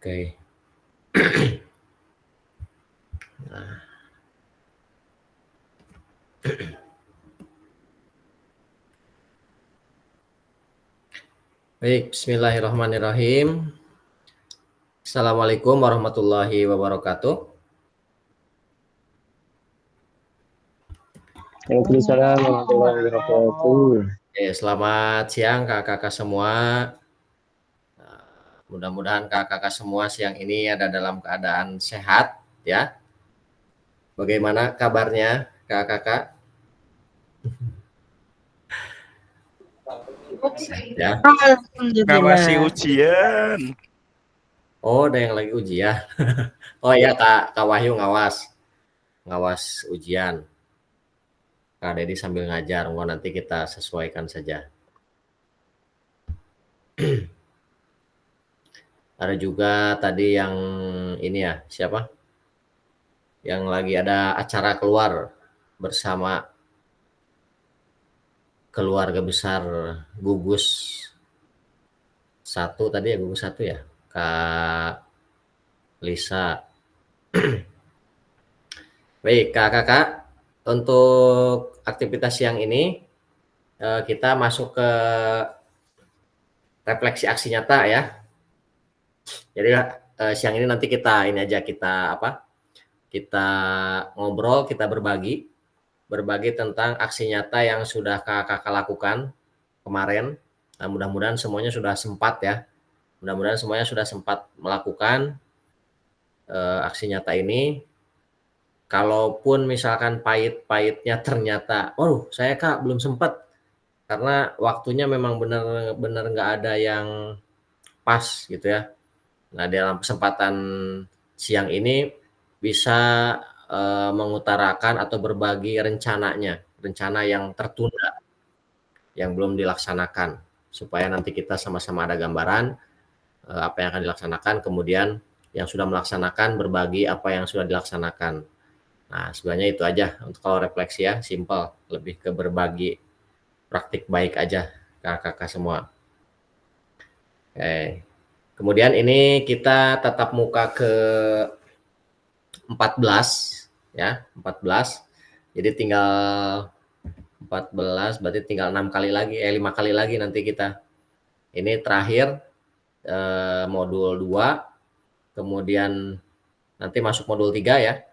Oke. Nah. Baik, bismillahirrahmanirrahim. Assalamualaikum warahmatullahi wabarakatuh. Waalaikumsalam warahmatullahi wabarakatuh. Selamat siang kakak-kakak semua. Mudah-mudahan kakak-kakak semua siang ini ada dalam keadaan sehat ya. Bagaimana kabarnya kakak-kakak? Ya. Ngawasi ujian. Oh, ada yang lagi ujian. Oh iya Kak Wahyu ngawas ujian. Kak Dedi sambil ngajar, nanti kita sesuaikan saja. Ada juga tadi yang ini ya, siapa? Yang lagi ada acara keluar bersama keluarga besar Gugus satu tadi ya, Gugus satu ya, Kak Lisa. Baik, kakak-kakak, untuk aktivitas siang ini kita masuk ke refleksi aksi nyata ya. Jadi siang ini nanti kita kita ngobrol, kita berbagi tentang aksi nyata yang sudah kakak lakukan kemarin. Nah, mudah-mudahan semuanya sudah sempat ya. Mudah-mudahan semuanya sudah sempat melakukan aksi nyata ini. Kalaupun misalkan pahit-pahitnya ternyata, saya Kak belum sempat karena waktunya memang benar-benar nggak ada yang pas gitu ya. Nah, dalam kesempatan siang ini bisa mengutarakan atau berbagi rencana yang tertunda, yang belum dilaksanakan, supaya nanti kita sama-sama ada gambaran apa yang akan dilaksanakan, kemudian yang sudah melaksanakan berbagi apa yang sudah dilaksanakan. Nah, sebenarnya itu aja untuk kalau refleksi ya, simpel, lebih ke berbagi praktik baik aja kakak-kakak semua. Oke. Kemudian ini kita tatap muka ke 14 ya, 14. Jadi tinggal 14 berarti tinggal 5 kali lagi nanti kita. Ini terakhir modul 2. Kemudian nanti masuk modul 3 ya.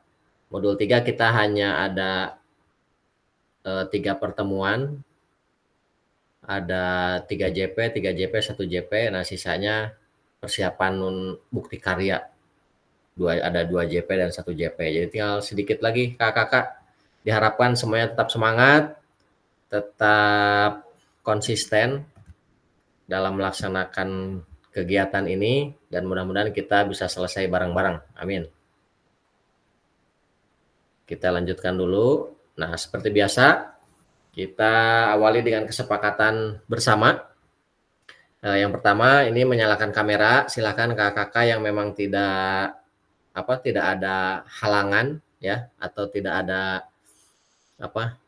Modul 3 kita hanya ada 3 pertemuan. Ada 3 JP, 1 JP. Nah, sisanya persiapan bukti karya. Ada 2 JP dan 1 JP. Jadi tinggal sedikit lagi kakak-kakak. Diharapkan semuanya tetap semangat, tetap konsisten dalam melaksanakan kegiatan ini, dan mudah-mudahan kita bisa selesai bareng-bareng. Amin. Kita lanjutkan dulu. Nah, seperti biasa, kita awali dengan kesepakatan bersama. Yang pertama ini menyalakan kamera. Silakan kakak-kakak yang memang tidak ada halangan ya, atau tidak ada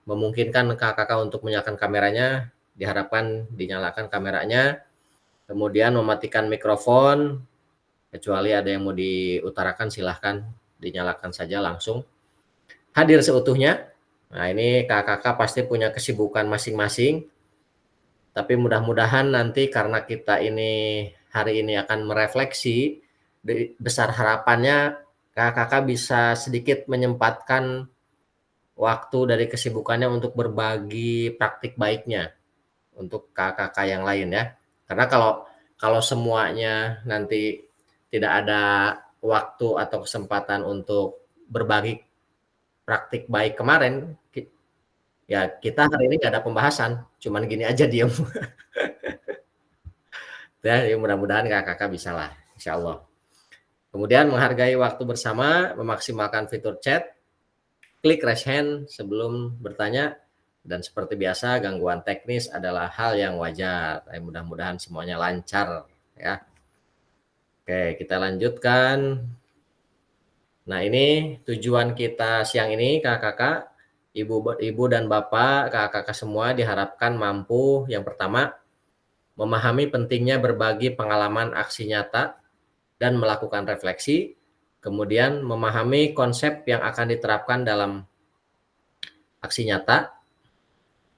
memungkinkan kakak-kakak untuk menyalakan kameranya, diharapkan dinyalakan kameranya. Kemudian mematikan mikrofon, kecuali ada yang mau diutarakan silahkan dinyalakan saja langsung. Hadir seutuhnya. Nah, ini kakak-kakak pasti punya kesibukan masing-masing, tapi mudah-mudahan nanti karena kita ini hari ini akan merefleksi, besar harapannya kakak-kakak bisa sedikit menyempatkan waktu dari kesibukannya untuk berbagi praktik baiknya untuk kakak-kakak yang lain ya. Karena kalau semuanya nanti tidak ada waktu atau kesempatan untuk berbagi praktik baik kemarin, ya kita hari ini nggak ada pembahasan, cuman gini aja diem. Ya, mudah-mudahan kakak-kakak bisa lah, insya Allah. Kemudian menghargai waktu bersama, memaksimalkan fitur chat, klik raise hand sebelum bertanya, dan seperti biasa gangguan teknis adalah hal yang wajar. Mudah-mudahan semuanya lancar ya. Oke, kita lanjutkan. Nah, ini tujuan kita siang ini kakak-kakak, ibu dan bapak, kakak-kakak semua diharapkan mampu yang pertama memahami pentingnya berbagi pengalaman aksi nyata dan melakukan refleksi, kemudian memahami konsep yang akan diterapkan dalam aksi nyata.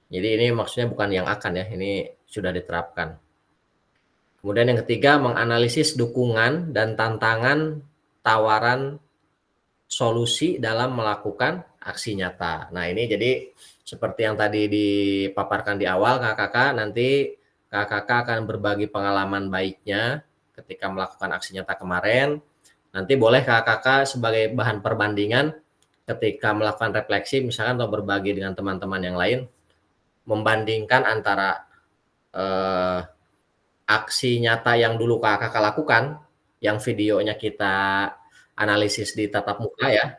Jadi ini maksudnya bukan yang akan ya, ini sudah diterapkan. Kemudian yang ketiga, menganalisis dukungan dan tantangan tawaran solusi dalam melakukan aksi nyata. Nah ini jadi seperti yang tadi dipaparkan di awal kakak-kakak, nanti kakak-kakak akan berbagi pengalaman baiknya ketika melakukan aksi nyata kemarin. Nanti boleh kakak-kakak sebagai bahan perbandingan ketika melakukan refleksi misalkan atau berbagi dengan teman-teman yang lain, membandingkan antara aksi nyata yang dulu kakak lakukan, yang videonya kita analisis di tatap muka ya,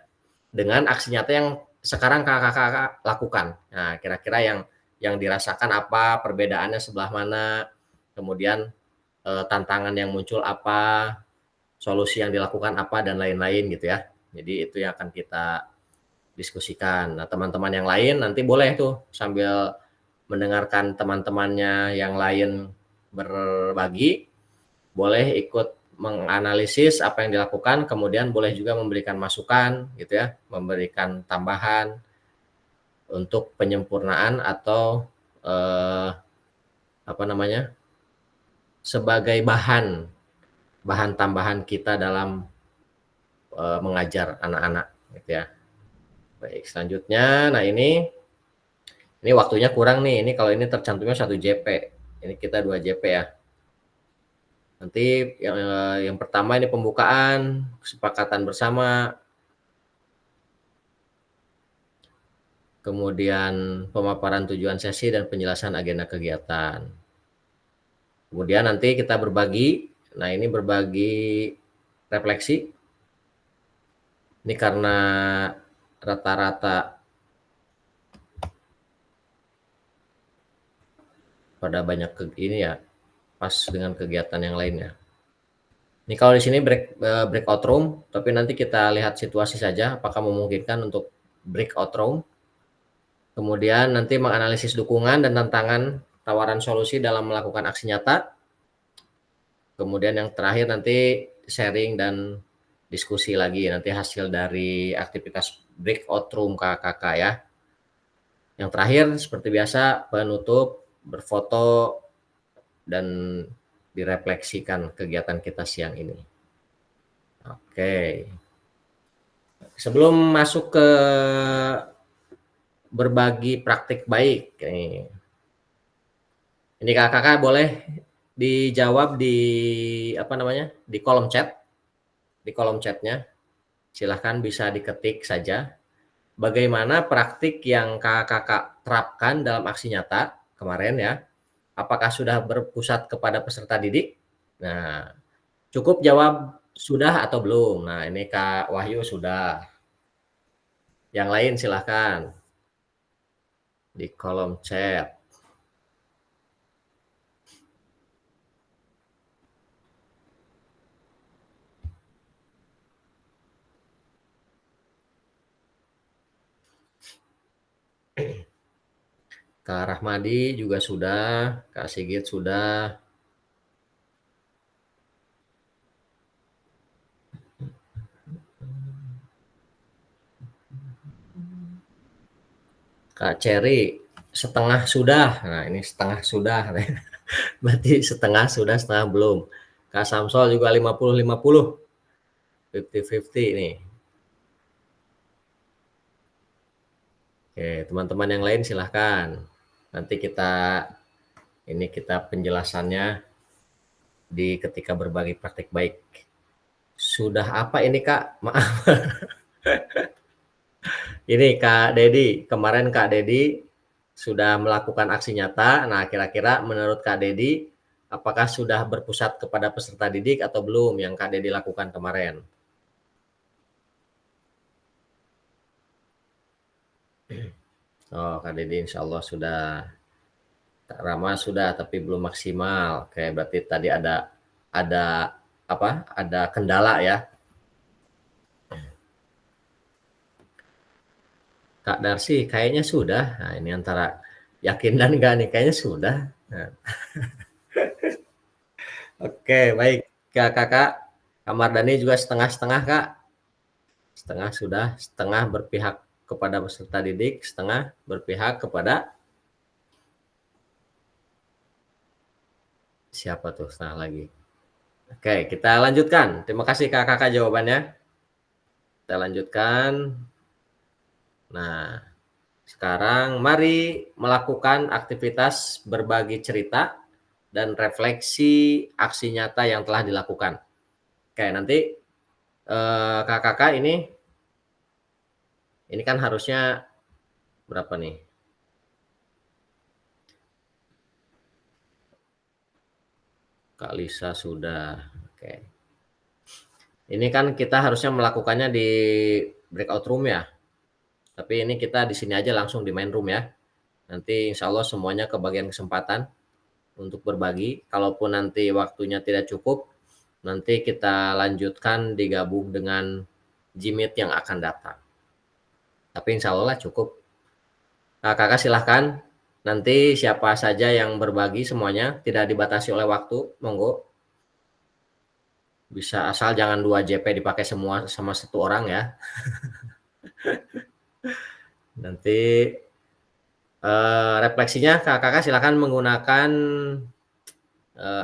dengan aksi nyata yang sekarang kakak lakukan. Nah, kira-kira yang dirasakan apa, perbedaannya sebelah mana, kemudian tantangan yang muncul apa, solusi yang dilakukan apa, dan lain-lain gitu ya. Jadi itu yang akan kita diskusikan. Nah, teman-teman yang lain nanti boleh tuh sambil mendengarkan teman-temannya yang lain berbagi, boleh ikut menganalisis apa yang dilakukan, kemudian boleh juga memberikan masukan gitu ya, memberikan tambahan untuk penyempurnaan atau sebagai bahan tambahan kita dalam mengajar anak-anak gitu ya. Baik, selanjutnya, nah ini waktunya kurang nih, ini kalau ini tercantumnya 1 JP, ini kita 2 JP ya. Nanti yang pertama ini pembukaan, kesepakatan bersama, kemudian pemaparan tujuan sesi dan penjelasan agenda kegiatan. Kemudian nanti kita berbagi, nah ini berbagi refleksi. Ini karena rata-rata pada banyak ini ya, pas dengan kegiatan yang lainnya. Ini kalau di sini breakout room, tapi nanti kita lihat situasi saja apakah memungkinkan untuk breakout room. Kemudian nanti menganalisis dukungan dan tantangan tawaran solusi dalam melakukan aksi nyata. Kemudian yang terakhir nanti sharing dan diskusi lagi, nanti hasil dari aktivitas breakout room KKK ya. Yang terakhir seperti biasa penutup, berfoto, dan direfleksikan kegiatan kita siang ini. Oke. Sebelum masuk ke berbagi praktik baik, ini kakak boleh dijawab di di kolom chat, chatnya. Silahkan bisa diketik saja. Bagaimana praktik yang kakak terapkan dalam aksi nyata kemarin ya? Apakah sudah berpusat kepada peserta didik? Nah, cukup jawab sudah atau belum. Nah, ini Kak Wahyu sudah. Yang lain silahkan di kolom chat. Kak Rahmadi juga sudah, Kak Sigit sudah. Kak Cherry setengah sudah. Nah, ini setengah sudah. Berarti setengah sudah, setengah belum. Kak Samsol juga 50-50. 50-50 nih. Oke, teman-teman yang lain silahkan. Nanti kita penjelasannya di ketika berbagi praktik baik. Sudah apa ini Kak? Maaf. Ini Kak Dedi, kemarin Kak Dedi sudah melakukan aksi nyata. Nah, kira-kira menurut Kak Dedi, apakah sudah berpusat kepada peserta didik atau belum yang Kak Dedi lakukan kemarin? Oh, Kak Dedi insya Allah sudah. Kak Rama sudah, tapi belum maksimal. Oke, berarti tadi ada kendala ya. Kak Darsi kayaknya sudah. Nah, ini antara yakin dan enggak nih, kayaknya sudah. Nah. Oke, baik Kakak. Kamar Dani juga setengah-setengah, Kak. Setengah sudah, setengah berpihak kepada peserta didik, setengah berpihak kepada siapa tuh setengah lagi. Oke, kita lanjutkan. Terima kasih Kakak jawabannya. Kita lanjutkan. Nah, sekarang mari melakukan aktivitas berbagi cerita dan refleksi aksi nyata yang telah dilakukan. Oke, nanti kakak ini kan harusnya berapa nih? Kak Lisa sudah. Oke. Ini kan kita harusnya melakukannya di breakout room ya. Tapi ini kita di sini aja langsung di main room ya. Nanti insya Allah semuanya kebagian kesempatan untuk berbagi. Kalaupun nanti waktunya tidak cukup, nanti kita lanjutkan digabung dengan Jimit yang akan datang. Tapi insya Allah cukup. Kakak silahkan. Nanti siapa saja yang berbagi semuanya, tidak dibatasi oleh waktu, monggo. Bisa asal jangan 2 JP dipakai semua sama satu orang ya. Nanti refleksinya kakak silakan menggunakan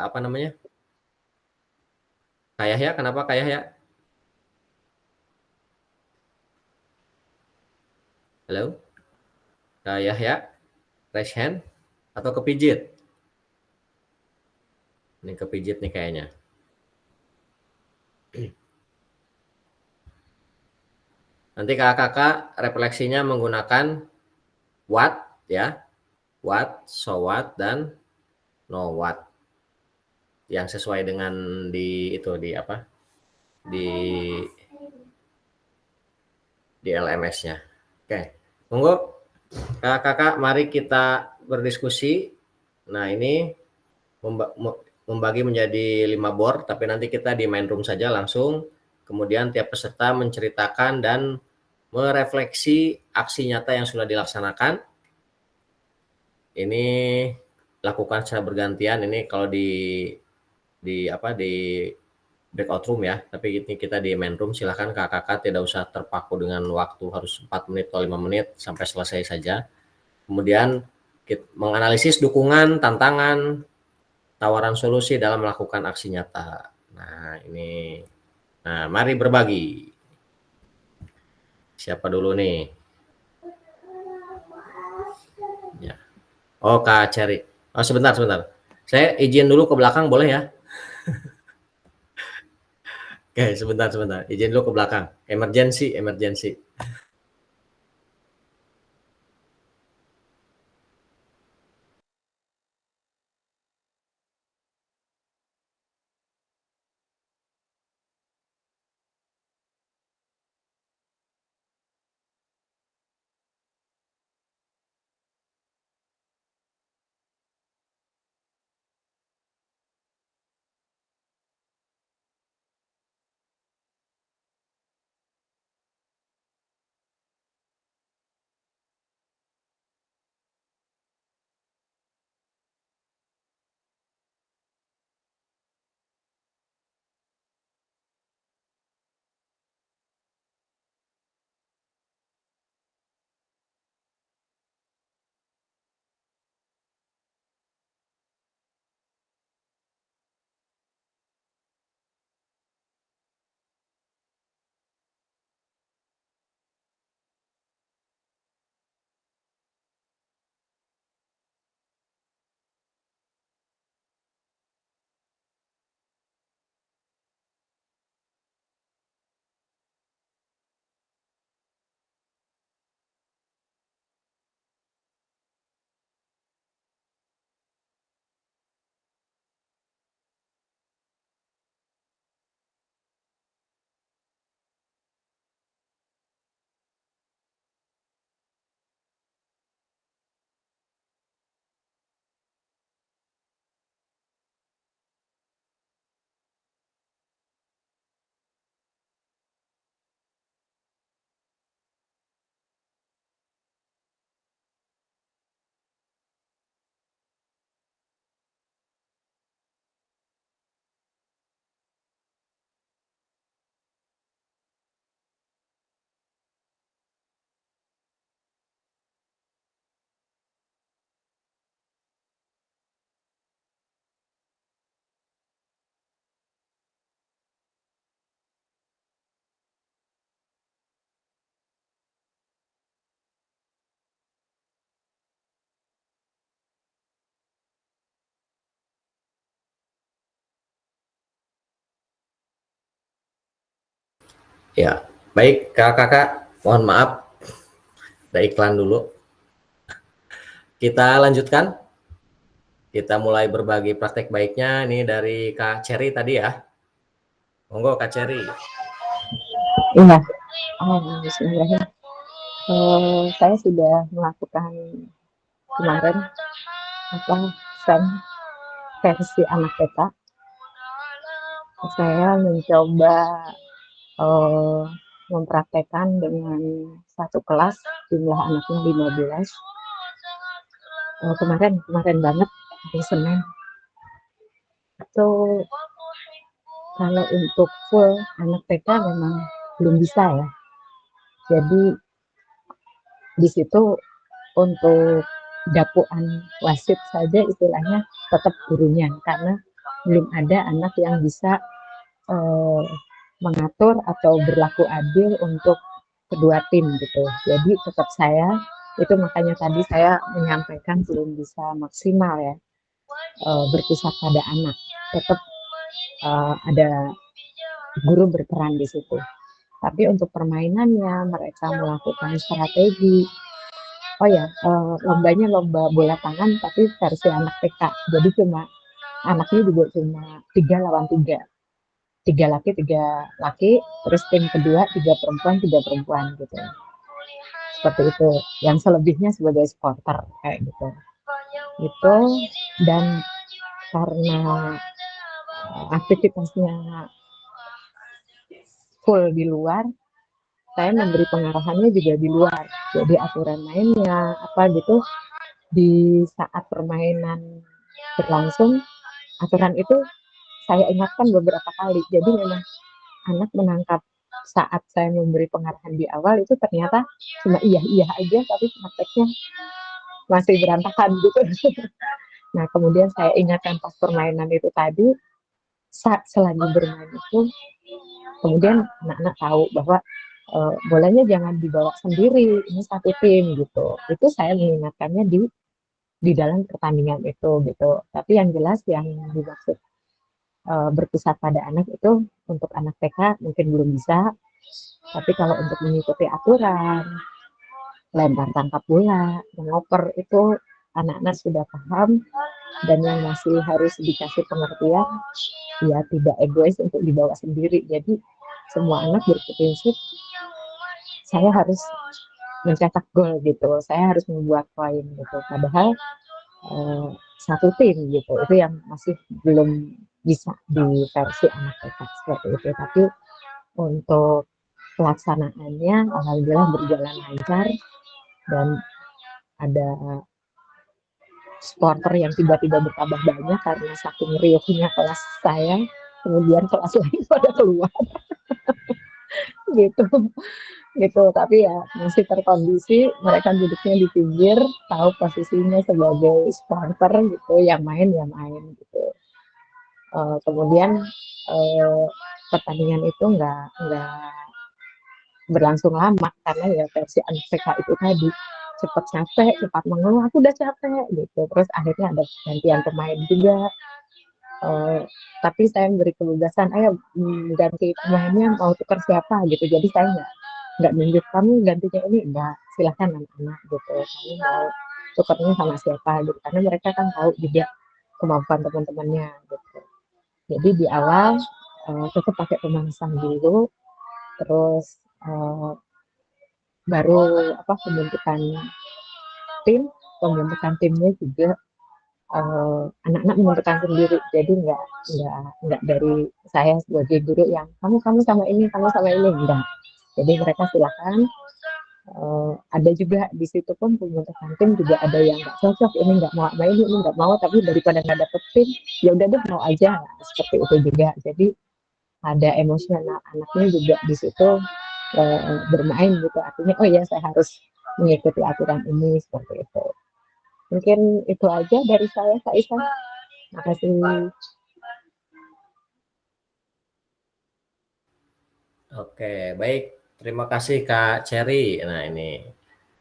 apa namanya? Kak Yahya, kenapa Kak Yahya? Halo? Kak Yahya, raise hand atau kepijit? Ini kepijit nih kayaknya. Nanti kakak refleksinya menggunakan what ya, what, so what, dan no what. Yang sesuai dengan di itu di apa? Di LMS-nya. Oke, monggo kakak mari kita berdiskusi. Nah, ini membagi menjadi 5 board, tapi nanti kita di main room saja langsung. Kemudian tiap peserta menceritakan dan merefleksi aksi nyata yang sudah dilaksanakan. Ini lakukan secara bergantian. Ini kalau di breakout room ya, tapi ini kita di main room. Silahkan kakak tidak usah terpaku dengan waktu harus 4 menit atau 5 menit sampai selesai saja. Kemudian kita menganalisis dukungan, tantangan, tawaran solusi dalam melakukan aksi nyata. Nah, ini. Nah, mari berbagi. Siapa dulu nih? Ya. Oh, Kak Ceri. Oh, sebentar. Saya izin dulu ke belakang boleh ya? Oke, sebentar. Izin dulu ke belakang. Emergency. Ya, baik kakak, mohon maaf, ada iklan dulu. Kita lanjutkan. Kita mulai berbagi praktek baiknya. Ini dari Kak Cherry tadi ya. Monggo Kak Cherry. Iya, bismillahirrahmanirrahim. Saya sudah melakukan kemarin SEM versi anak TK. Saya mencoba mempraktekkan dengan satu kelas jumlah anaknya 15. Kemarin banget hari Senin itu kalau untuk full anak TK memang belum bisa ya. Jadi di situ untuk dapuan wasit saja istilahnya tetap gurunya karena belum ada anak yang bisa mengatur atau berlaku adil untuk kedua tim gitu. Jadi tetap saya itu makanya tadi saya menyampaikan belum bisa maksimal ya berpusat pada anak. Tetap ada guru berperan di situ. Tapi untuk permainannya mereka melakukan strategi. Oh ya, lombanya lomba bola tangan tapi versi anak TK. Jadi cuma anaknya juga cuma 3 lawan 3. 3 laki, 3 laki, terus tim kedua 3 perempuan gitu. Seperti itu. Yang selebihnya sebagai supporter kayak gitu. Itu dan karena aktivitasnya full di luar, saya memberi pengarahannya juga di luar. Jadi aturan mainnya apa gitu di saat permainan berlangsung, aturan itu saya ingatkan beberapa kali. Jadi memang anak menangkap saat saya memberi pengarahan di awal itu ternyata cuma iya aja, tapi prakteknya masih berantakan gitu. Nah kemudian saya ingatkan pas permainan itu tadi, selagi bermain itu, kemudian anak-anak tahu bahwa bolanya jangan dibawa sendiri, ini satu tim gitu. Itu saya mengingatkannya di dalam pertandingan itu gitu. Tapi yang jelas yang dimaksud berpusat pada anak itu untuk anak TK mungkin belum bisa. Tapi kalau untuk mengikuti aturan, lempar tangkap bola, mengoper itu anak-anak sudah paham dan yang masih harus dikasih pengertian ya tidak egois untuk dibawa sendiri. Jadi semua anak berprinsip saya harus mencetak gol gitu, saya harus membuat poin gitu. Padahal satu tim gitu, itu yang masih belum bisa di versi anak TK seperti itu. Tapi untuk pelaksanaannya alhamdulillah berjalan lancar dan ada supporter yang tiba-tiba bertambah banyak karena saking riuhnya kelas saya, kemudian kelas lain pada keluar gitu gitu. Tapi ya masih terkondisi, mereka duduknya di pinggir, tahu posisinya sebagai supporter gitu, yang main gitu. Kemudian pertandingan itu nggak berlangsung lama karena ya versi anak TK itu tadi cepat capek, cepat mengeluh, aku udah capek gitu. Terus akhirnya ada gantian pemain juga. Tapi saya memberi kebebasan, ayo ganti pemainnya mau tukar siapa gitu. Jadi saya nggak nunjuk kamu gantinya ini, enggak, silahkan anak-anak gitu. Kamu mau tukarnya sama siapa gitu. Karena mereka kan tahu juga kemampuan teman-temannya gitu. Jadi di awal tetap pakai pemanasan dulu, terus baru pembentukan timnya juga anak-anak menentukan sendiri. Jadi nggak dari saya sebagai guru yang kamu sama ini enggak. Jadi mereka silakan. Ada juga di situ pun pembentukan tim juga ada yang nggak cocok, ini nggak mau main, ini nggak mau, tapi daripada nggak dapet tim ya udah deh mau aja, seperti itu juga. Jadi ada emosional anaknya juga di situ bermain gitu, artinya oh ya saya harus mengikuti aturan ini seperti itu. Mungkin itu aja dari saya, Kak Isa. Makasih. Oke, baik. Terima kasih Kak Cherry. Nah ini,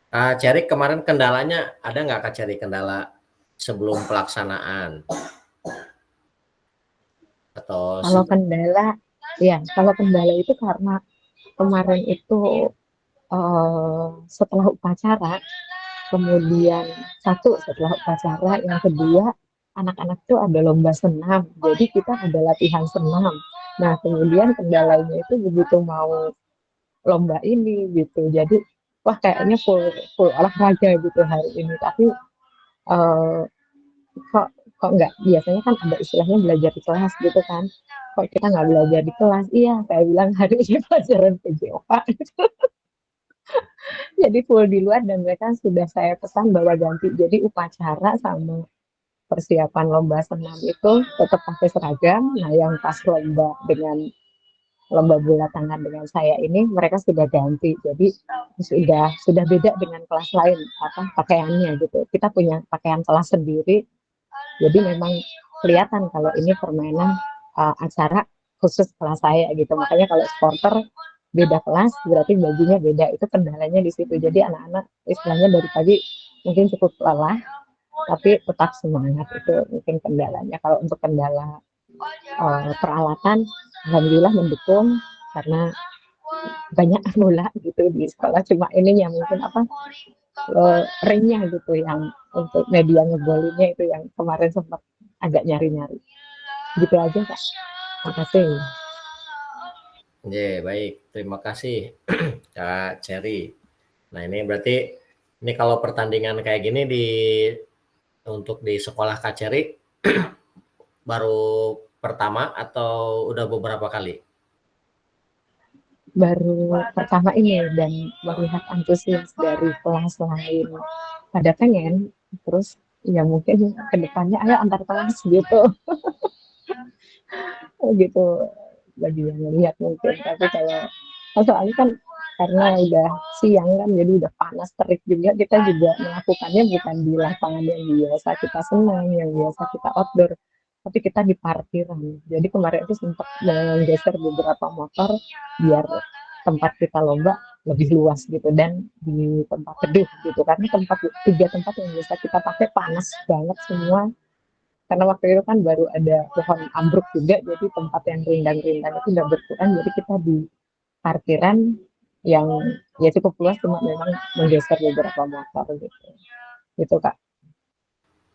Kak Cherry kemarin kendalanya ada nggak Kak Cherry kendala sebelum pelaksanaan? Atau kalau kendala itu karena kemarin itu setelah upacara, kemudian satu setelah upacara, yang kedua anak-anak tuh ada lomba senam, jadi kita ada latihan senam. Nah kemudian kendalanya itu begitu mau lomba ini gitu, jadi wah kayaknya full full olahraga gitu hari ini, tapi eh, kok kok nggak, biasanya kan ada istilahnya belajar di kelas gitu kan, kok kita nggak belajar di kelas. Iya saya bilang hari ini pelajaran PJOK. Jadi full di luar, dan mereka sudah saya pesan bahwa ganti, jadi upacara sama persiapan lomba senam itu tetap pakai seragam. Nah yang pas lomba bola tangan dengan saya ini mereka sudah ganti, jadi sudah beda dengan kelas lain apa pakaiannya gitu. Kita punya pakaian kelas sendiri, jadi memang kelihatan kalau ini permainan acara khusus kelas saya gitu. Makanya kalau supporter beda kelas berarti bajunya beda, itu kendalanya di situ. Jadi anak-anak istilahnya dari pagi mungkin cukup lelah tapi tetap semangat, itu mungkin kendalanya. Kalau untuk kendala peralatan, alhamdulillah mendukung karena banyak bola gitu di sekolah, cuma ini yang mungkin apa ringnya gitu yang untuk media ngegolinnya itu yang kemarin sempat agak nyari-nyari. Gitu aja Kak. Makasih. Baik, terima kasih Kak Cherry. Nah ini berarti ini kalau pertandingan kayak gini untuk di sekolah Kak Cherry baru pertama atau udah beberapa kali? Baru pertama ini, dan melihat antusias dari kelas lain pada pengen, terus ya mungkin kedepannya ayo antar kelas gitu. Gitu bagi yang lihat mungkin. Tapi kalau soalnya kan karena udah siang kan, jadi udah panas terik juga, kita juga melakukannya bukan di lapangan yang biasa kita senang, yang biasa kita outdoor, tapi kita di parkiran. Jadi kemarin itu sempat menggeser beberapa motor biar tempat kita lomba lebih luas gitu, dan di tempat teduh gitu, karena tiga tempat yang biasa kita pakai panas banget semua, karena waktu itu kan baru ada pohon ambruk juga, jadi tempat yang rindang-rindang itu udah berkurang, jadi kita di parkiran yang ya cukup luas, cuma memang menggeser beberapa motor gitu. Gitu Kak.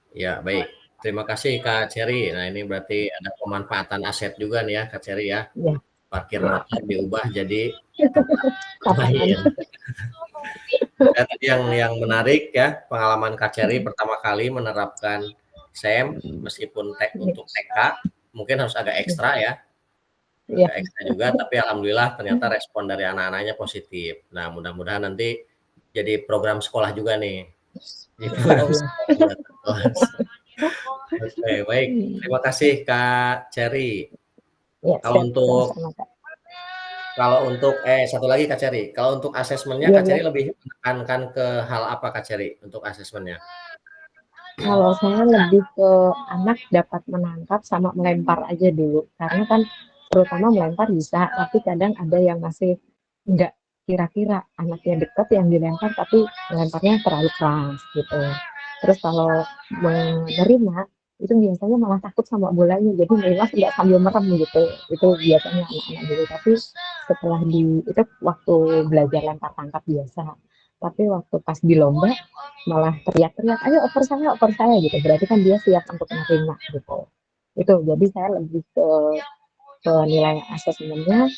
Ya baik, terima kasih Kak Cherry. Nah ini berarti ada pemanfaatan aset juga nih ya Kak Cherry ya. Ya, Parkir motor diubah jadi tempat lapangan. bermain. Ya, tadi yang menarik ya, pengalaman Kak Cherry pertama kali menerapkan SEM meskipun untuk TK mungkin harus agak ekstra ya, Ya, agak ekstra juga, tapi alhamdulillah ternyata respon dari anak-anaknya positif. Nah mudah-mudahan nanti jadi program sekolah juga nih. Di program sekolah kelas. Oke, baik. Terima kasih Kak Cherry. ya, Kalau untuk sama-sama Kak. satu lagi Kak Cherry, kalau untuk asesmennya Ya, Kak Cherry ya. lebih menekankan ke hal apa Kak Cherry untuk asesmennya? Kalau saya lebih ke anak dapat menangkap sama melempar aja dulu, karena kan terutama melempar bisa, tapi kadang ada yang masih enggak, kira-kira anaknya dekat yang dilempar tapi melemparnya terlalu keras gitu. Terus kalau menerima itu biasanya malah takut sama bolanya, jadi menerima tidak sambil merem gitu. Itu biasanya anak-anak dulu, tapi setelah itu waktu belajar lempar tangkap biasa. Tapi waktu pas di lomba malah teriak-teriak, ayo oper saya gitu, berarti kan dia siap untuk menerima gitu. Itu jadi saya lebih ke nilai asesmennya.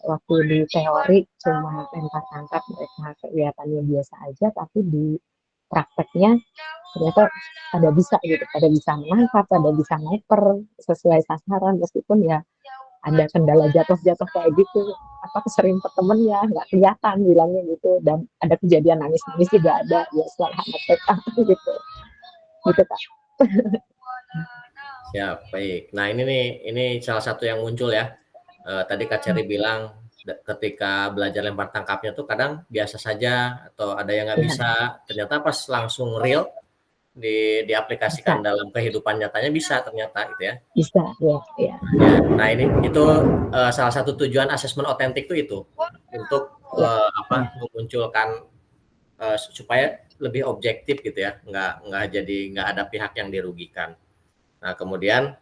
Waktu di teori cuma lempar tangkap mereka kelihatannya biasa aja, tapi di prakteknya ternyata pada bisa gitu, pada bisa menangkap, pada bisa ngoper sesuai sasaran, meskipun ya ada kendala jatuh-jatuh kayak gitu, apa keserimpet temen ya nggak kelihatan bilangnya gitu, dan ada kejadian nangis-nangis juga ada ya setelah anak TK gitu. Gitu Kak. Siap, baik. Nah ini salah satu yang muncul ya. Tadi Kak Cherry bilang ketika belajar lempar tangkapnya tuh kadang biasa saja atau ada yang nggak Ya, bisa. Ternyata pas langsung real diaplikasikan bisa, dalam kehidupan nyatanya bisa ternyata gitu ya. bisa ya, ya, Ya, nah itu salah satu tujuan asesmen otentik itu untuk ya, memunculkan supaya lebih objektif gitu ya, nggak ada pihak yang dirugikan. Nah kemudian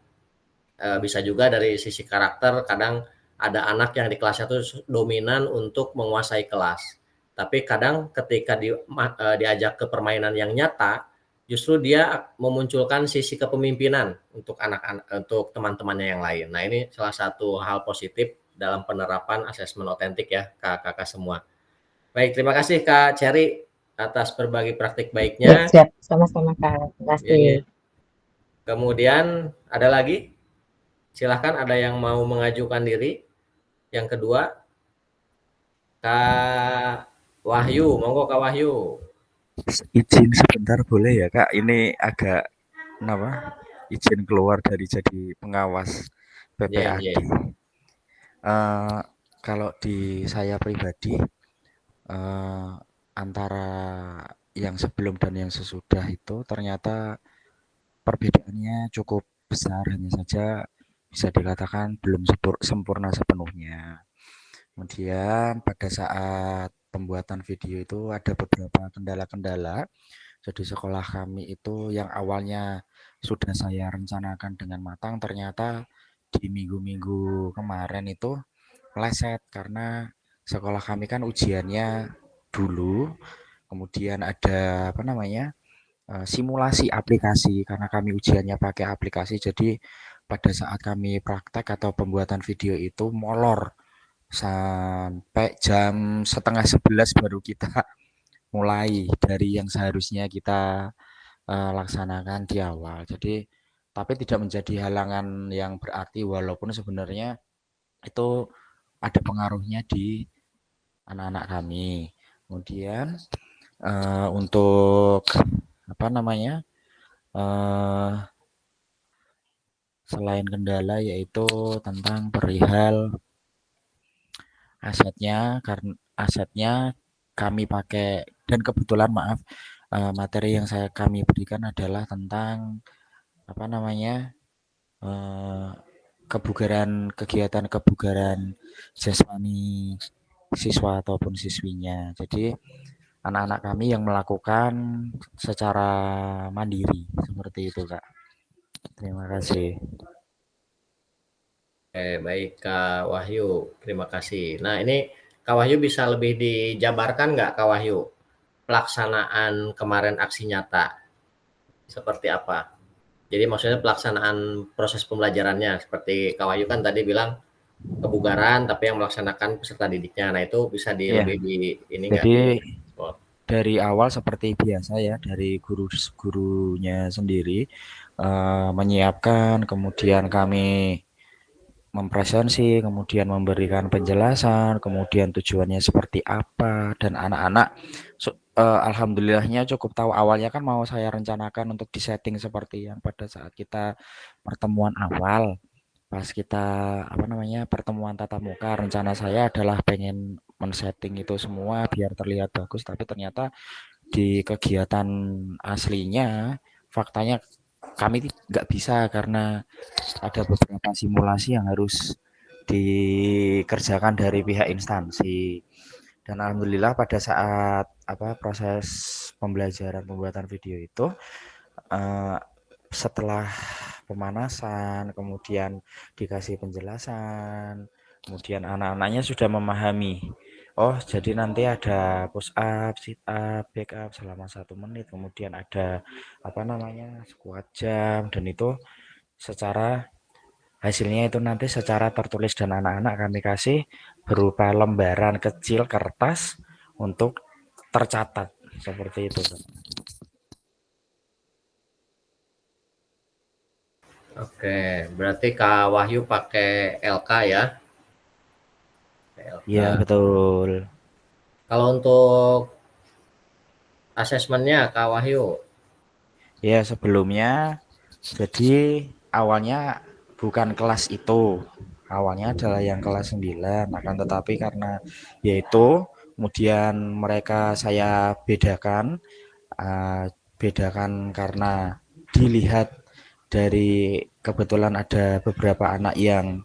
bisa juga dari sisi karakter kadang ada anak yang di kelasnya tuh dominan untuk menguasai kelas. Tapi kadang ketika diajak ke permainan yang nyata, justru dia memunculkan sisi kepemimpinan untuk anak-anak, untuk teman-temannya yang lain. Nah, ini salah satu hal positif dalam penerapan asesmen otentik ya, kakak-kakak semua. Baik, terima kasih Kak Cherry atas berbagi praktik Ya, baiknya. siap. Sama-sama, Kak. Terima kasih. Kemudian ada lagi? Silahkan, ada yang mau mengajukan diri. Yang kedua, Kak Wahyu, monggo Kak Wahyu. Izin sebentar boleh ya Kak? Ini agak kenapa? Izin keluar dari jadi pengawas PPAD. Kalau di saya pribadi, antara yang sebelum dan yang sesudah itu ternyata perbedaannya cukup besar, hanya saja bisa dikatakan belum sempurna sepenuhnya. Kemudian pada saat pembuatan video itu ada beberapa kendala-kendala. Jadi sekolah kami itu yang awalnya sudah saya rencanakan dengan matang, ternyata di minggu-minggu kemarin itu meleset karena sekolah kami kan ujiannya dulu, kemudian ada apa namanya, simulasi aplikasi karena kami ujiannya pakai aplikasi. Jadi pada saat kami praktek atau pembuatan video itu molor sampai jam setengah 11 baru kita mulai dari yang seharusnya kita laksanakan di awal. Jadi tapi tidak menjadi halangan yang berarti, walaupun sebenarnya itu ada pengaruhnya di anak-anak kami. Kemudian untuk apa namanya, selain kendala yaitu tentang perihal asetnya kami pakai, dan kebetulan maaf, materi yang kami berikan adalah tentang apa namanya, kegiatan kebugaran jasmani siswa ataupun siswinya. Jadi anak-anak kami yang melakukan secara mandiri seperti itu, Kak. Terima kasih. Baik Kak Wahyu, terima kasih. Nah, ini Kak Wahyu bisa lebih dijabarkan nggak Kak Wahyu, pelaksanaan kemarin aksi nyata seperti apa? Jadi maksudnya pelaksanaan proses pembelajarannya, seperti Kak Wahyu kan tadi bilang kebugaran, tapi yang melaksanakan peserta didiknya. Nah, itu bisa lebih di ini nggak? Jadi dari awal seperti biasa ya, dari gurunya sendiri menyiapkan, kemudian kami mempresensi, kemudian memberikan penjelasan, kemudian tujuannya seperti apa, dan anak-anak alhamdulillahnya cukup tahu. Awalnya kan mau saya rencanakan untuk disetting seperti yang pada saat kita pertemuan awal, pas kita apa namanya pertemuan tatap muka, rencana saya adalah pengen men-setting itu semua biar terlihat bagus, tapi ternyata di kegiatan aslinya faktanya kami nggak bisa karena ada beberapa simulasi yang harus dikerjakan dari pihak instansi. Dan alhamdulillah pada saat proses pembelajaran pembuatan video itu setelah pemanasan, kemudian dikasih penjelasan, kemudian anak-anaknya sudah memahami. Oh, jadi nanti ada push up, sit up, back up selama 1 menit, kemudian ada squat jam, dan itu secara hasilnya itu nanti secara tertulis dan anak-anak kami kasih berupa lembaran kecil kertas untuk tercatat seperti itu. Oke, berarti Kak Wahyu pakai LK ya? Iya, betul. Kalau untuk asesmennya Kak Wahyu? Ya, sebelumnya jadi awalnya bukan kelas itu. Awalnya adalah yang kelas 9, akan tetapi karena yaitu kemudian mereka saya bedakan karena dilihat dari kebetulan ada 2 anak yang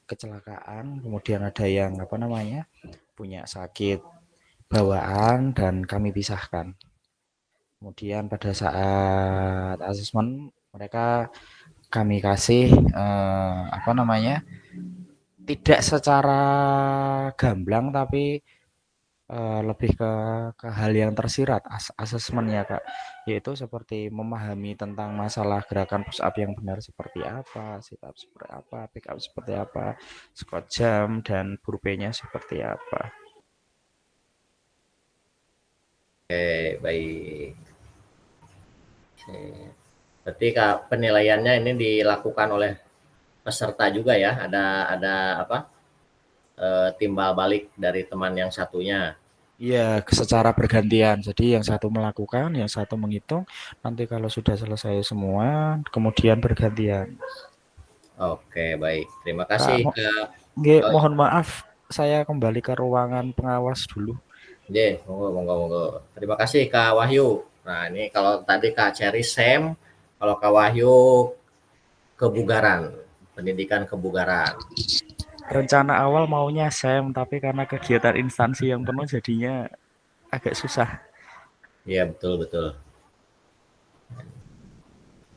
kecelakaan, kemudian ada yang punya sakit bawaan, dan kami pisahkan. Kemudian pada saat asesmen kami kasih apa namanya, tidak secara gamblang tapi lebih ke hal yang tersirat asesmennya Kak, yaitu seperti memahami tentang masalah gerakan push up yang benar seperti apa, sit up seperti apa, pick up seperti apa, squat jump dan burpee-nya seperti apa. Oke, baik. Oke. Berarti Kak, penilaiannya ini dilakukan oleh peserta juga ya? Ada apa? Timbal balik dari teman yang satunya. Iya, secara bergantian. Jadi yang satu melakukan, yang satu menghitung. Nanti kalau sudah selesai semua, kemudian bergantian. Oke, baik. Terima Kak, kasih Kak. mohon maaf, saya kembali ke ruangan pengawas dulu. Monggo. Terima kasih Kak Wahyu. Nah, ini kalau tadi Kak Cherry Sam, kalau Kak Wahyu kebugaran, pendidikan kebugaran. Rencana awal maunya SEM, tapi karena kegiatan instansi yang penuh jadinya agak susah. Iya, betul.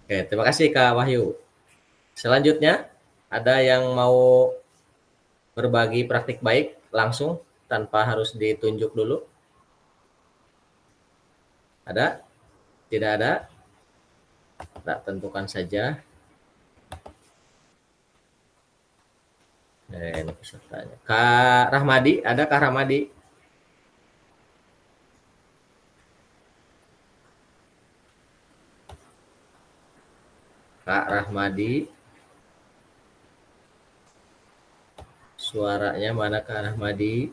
Oke, terima kasih Kak Wahyu. Selanjutnya, ada yang mau berbagi praktik baik langsung tanpa harus ditunjuk dulu? Ada? Tidak ada? Tak tentukan saja. Ini pesertanya. Kak Rahmadi, ada Kak Rahmadi? Kak Rahmadi. Suaranya mana Kak Rahmadi?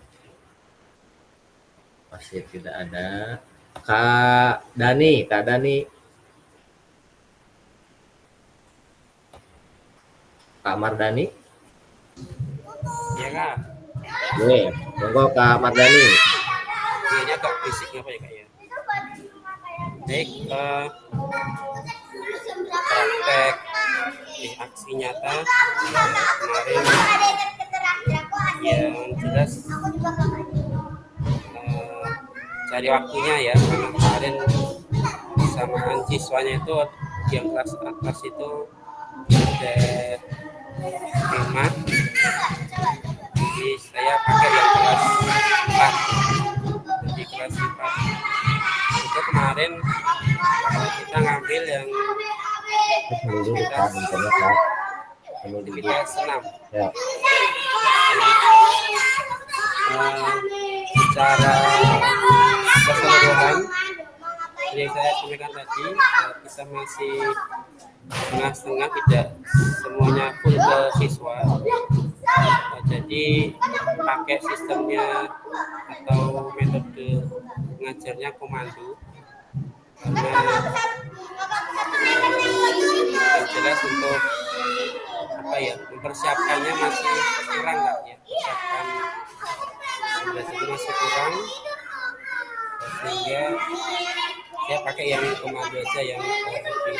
Masih tidak ada. Kak Dani. Kak Mardani. Iya Kak. Nih, monggo Kak Mardani. Kayaknya agak berisik apa ya Kak ya. Baik, praktek di aksi nyata kemarin yang jelas cari waktunya ya, karena kemarin samaan siswanya itu yang kelas atas itu ada 5, jadi saya pakai yang kelas 4. Jadi kelas 4 itu kemarin kita ngambil yang kita senam Ya. Secara keseluruhan yang saya sampaikan tadi, kita masih setengah-setengah, tidak semuanya full ke siswa. Jadi pakai sistemnya atau metode mengajarnya komando, karena yang jelas untuk apa ya, mempersiapkannya masih kurang Kak ya, persiapan belajarnya masih kurang, sehingga saya pakai yang komando aja yang lebih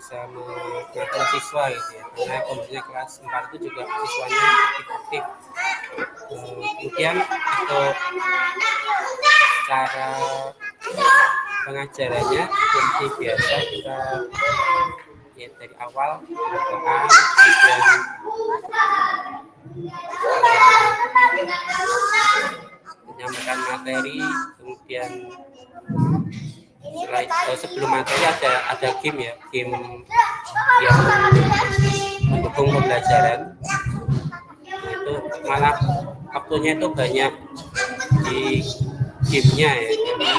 bisa mengatur siswa gitu ya, karena kondisinya kelas 4 itu juga siswanya aktif. Kemudian untuk cara pengajarannya seperti biasa, kita ya dari awal pembukaan, kemudian menyampaikan materi, kemudian sebelum materi ada game ya, game yang mendukung pembelajaran. Itu malah waktunya itu banyak di gamenya ya, jadi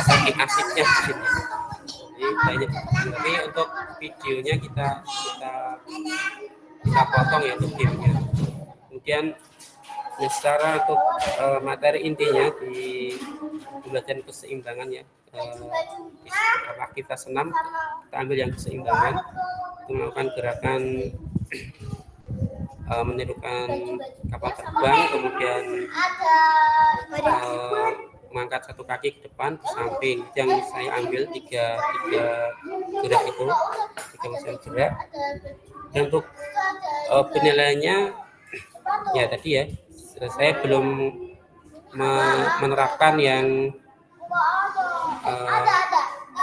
saking asiknya gitu. Jadi banyak, tapi untuk videonya kita potong ya untuk gamenya. Kemudian secara untuk materi intinya di pembelajaran keseimbangan ya, aktivitas senam kita ambil yang keseimbangan, itu melakukan gerakan menirukan kapal terbang, kemudian mengangkat satu kaki ke depan ke samping. Yang saya ambil tiga gerak itu, 3 macam gerak. Dan untuk penilaiannya ya tadi ya, saya belum menerapkan yang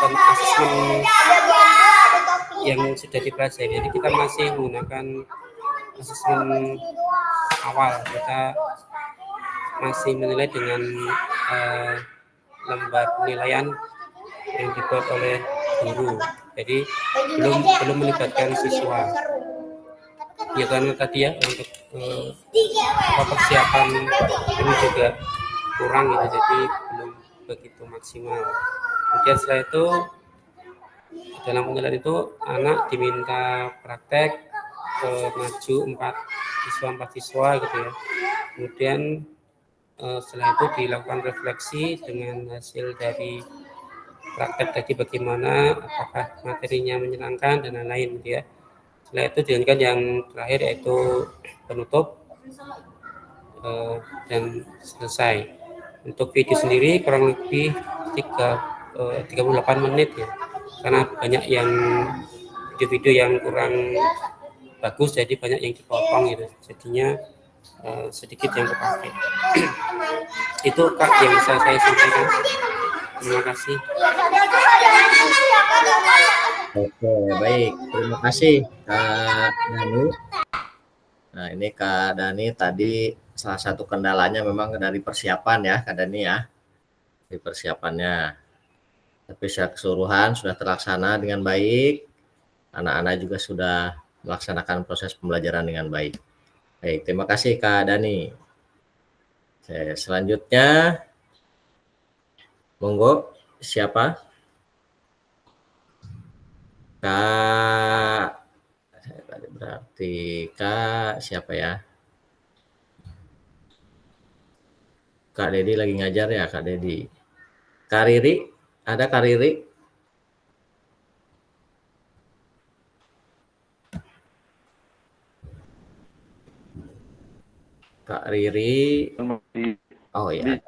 asesmen yang sudah dipelajari. Jadi kita masih menggunakan asesmen awal, kita masih menilai dengan lembar penilaian yang dibuat oleh guru. Jadi belum melibatkan siswa. Ya karena tadi ya untuk persiapan ini juga kurang gitu, jadi belum begitu maksimal. Kemudian setelah itu dalam penilaian itu anak diminta praktek maju 4 siswa gitu ya. Kemudian setelah itu dilakukan refleksi dengan hasil dari praktek tadi bagaimana, apakah materinya menyenangkan dan lain-lain gitu ya. Setelah itu dilanjutkan yang terakhir yaitu penutup dan selesai. Untuk video sendiri kurang lebih 38 menit ya, karena banyak yang video-video yang kurang bagus, jadi banyak yang dipotong gitu, jadinya sedikit yang kepakai. Itu Kak yang bisa saya sampaikan. Terima kasih. Oke, baik. Terima kasih Kak Dani. Nah, ini Kak Dani tadi salah satu kendalanya memang dari persiapan ya, Kak Dani ya. Di persiapannya. Tapi secara keseluruhan sudah terlaksana dengan baik. Anak-anak juga sudah melaksanakan proses pembelajaran dengan baik. Baik, terima kasih Kak Dani. Selanjutnya, monggo siapa? Kak, berarti Kak siapa ya? Kak Dedi lagi ngajar ya, Kak Dedi. Kak Riri, ada Kak Riri? Kak Riri. Oh ya.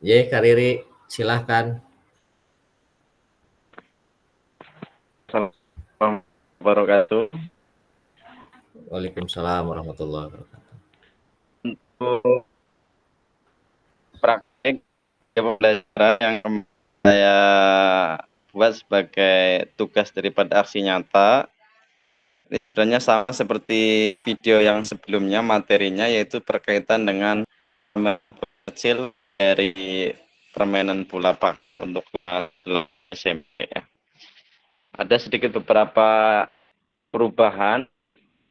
Ya, Kak Riri, silahkan. Assalamualaikum warahmatullahi wabarakatuh. Waalaikumsalam warahmatullahi wabarakatuh. Untuk praktik pembelajaran yang saya buat sebagai tugas daripada aksi nyata, sebenarnya sama seperti video yang sebelumnya, materinya yaitu berkaitan dengan kecil dari permainan bola pak untuk SMP ya. Ada sedikit beberapa perubahan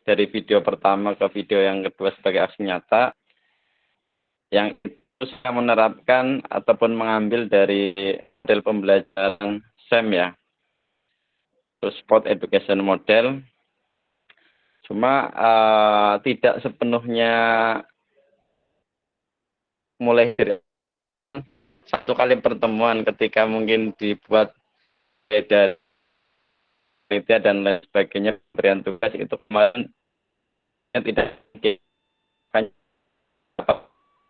dari video pertama ke video yang kedua sebagai aksi nyata, yang itu saya menerapkan ataupun mengambil dari model pembelajaran SEM ya, terus Sport Education Model. Cuma tidak sepenuhnya mulai dari satu kali pertemuan ketika mungkin dibuat beda dan lain sebagainya, berian tugas itu kemarin tidak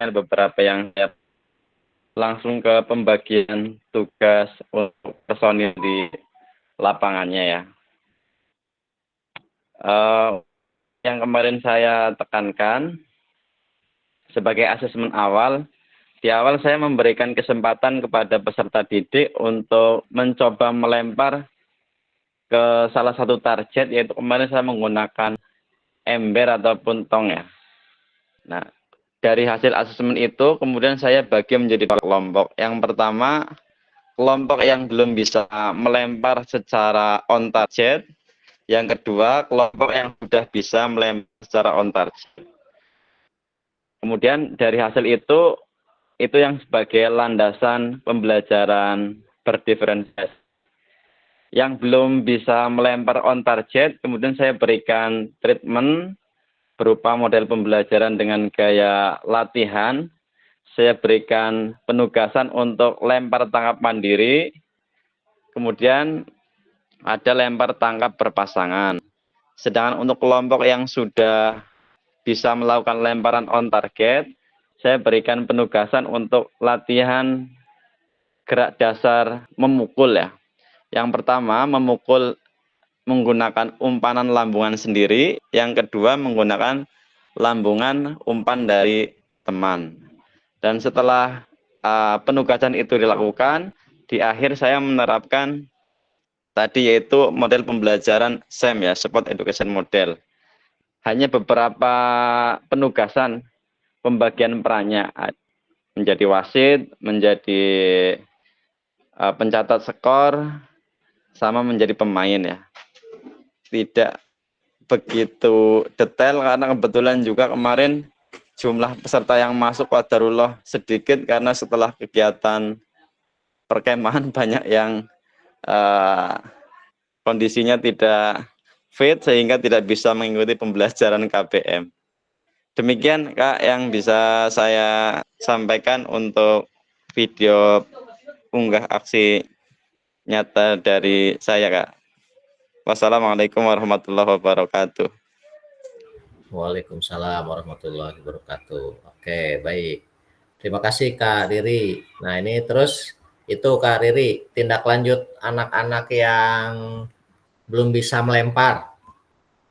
beberapa yang saya langsung ke pembagian tugas untuk personil di lapangannya ya. Yang kemarin saya tekankan sebagai asesmen awal, di awal saya memberikan kesempatan kepada peserta didik untuk mencoba melempar ke salah satu target, yaitu kemarin saya menggunakan ember ataupun tong ya. Nah, dari hasil asesmen itu kemudian saya bagi menjadi kelompok. Yang pertama, kelompok yang belum bisa melempar secara on target. Yang kedua, kelompok yang sudah bisa melempar secara on target. Kemudian dari hasil itu yang sebagai landasan pembelajaran berdiferensiasi. Yang belum bisa melempar on target, kemudian saya berikan treatment berupa model pembelajaran dengan gaya latihan. Saya berikan penugasan untuk lempar tangkap mandiri, kemudian ada lempar tangkap berpasangan. Sedangkan untuk kelompok yang sudah bisa melakukan lemparan on target, saya berikan penugasan untuk latihan gerak dasar memukul ya. Yang pertama, memukul menggunakan umpanan lambungan sendiri. Yang kedua, menggunakan lambungan umpan dari teman. Dan setelah penugasan itu dilakukan, di akhir saya menerapkan tadi, yaitu model pembelajaran SEM ya, Support Education Model. Hanya beberapa penugasan pembagian perannya, menjadi wasit, menjadi pencatat skor, sama menjadi pemain ya. Tidak begitu detail karena kebetulan juga kemarin jumlah peserta yang masuk qadarullah sedikit karena setelah kegiatan perkemahan banyak yang kondisinya tidak fit sehingga tidak bisa mengikuti pembelajaran KBM. Demikian Kak yang bisa saya sampaikan untuk video unggah aksi nyata dari saya Kak. Wassalamualaikum warahmatullahi wabarakatuh. Waalaikumsalam warahmatullahi wabarakatuh. Oke, baik. Terima kasih Kak Riri. Nah, ini terus itu Kak Riri, tindak lanjut anak-anak yang belum bisa melempar.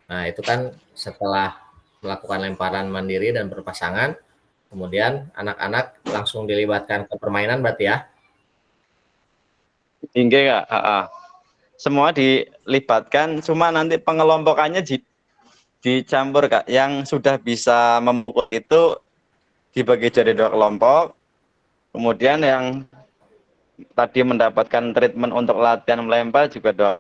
Nah, itu kan setelah melakukan lemparan mandiri dan berpasangan, kemudian anak-anak langsung dilibatkan ke permainan berarti ya? Hingga Kak, semua dilibatkan, cuma nanti pengelompokannya dicampur Kak. Yang sudah bisa memukul itu dibagi jadi 2 kelompok. Kemudian yang tadi mendapatkan treatment untuk latihan melempar juga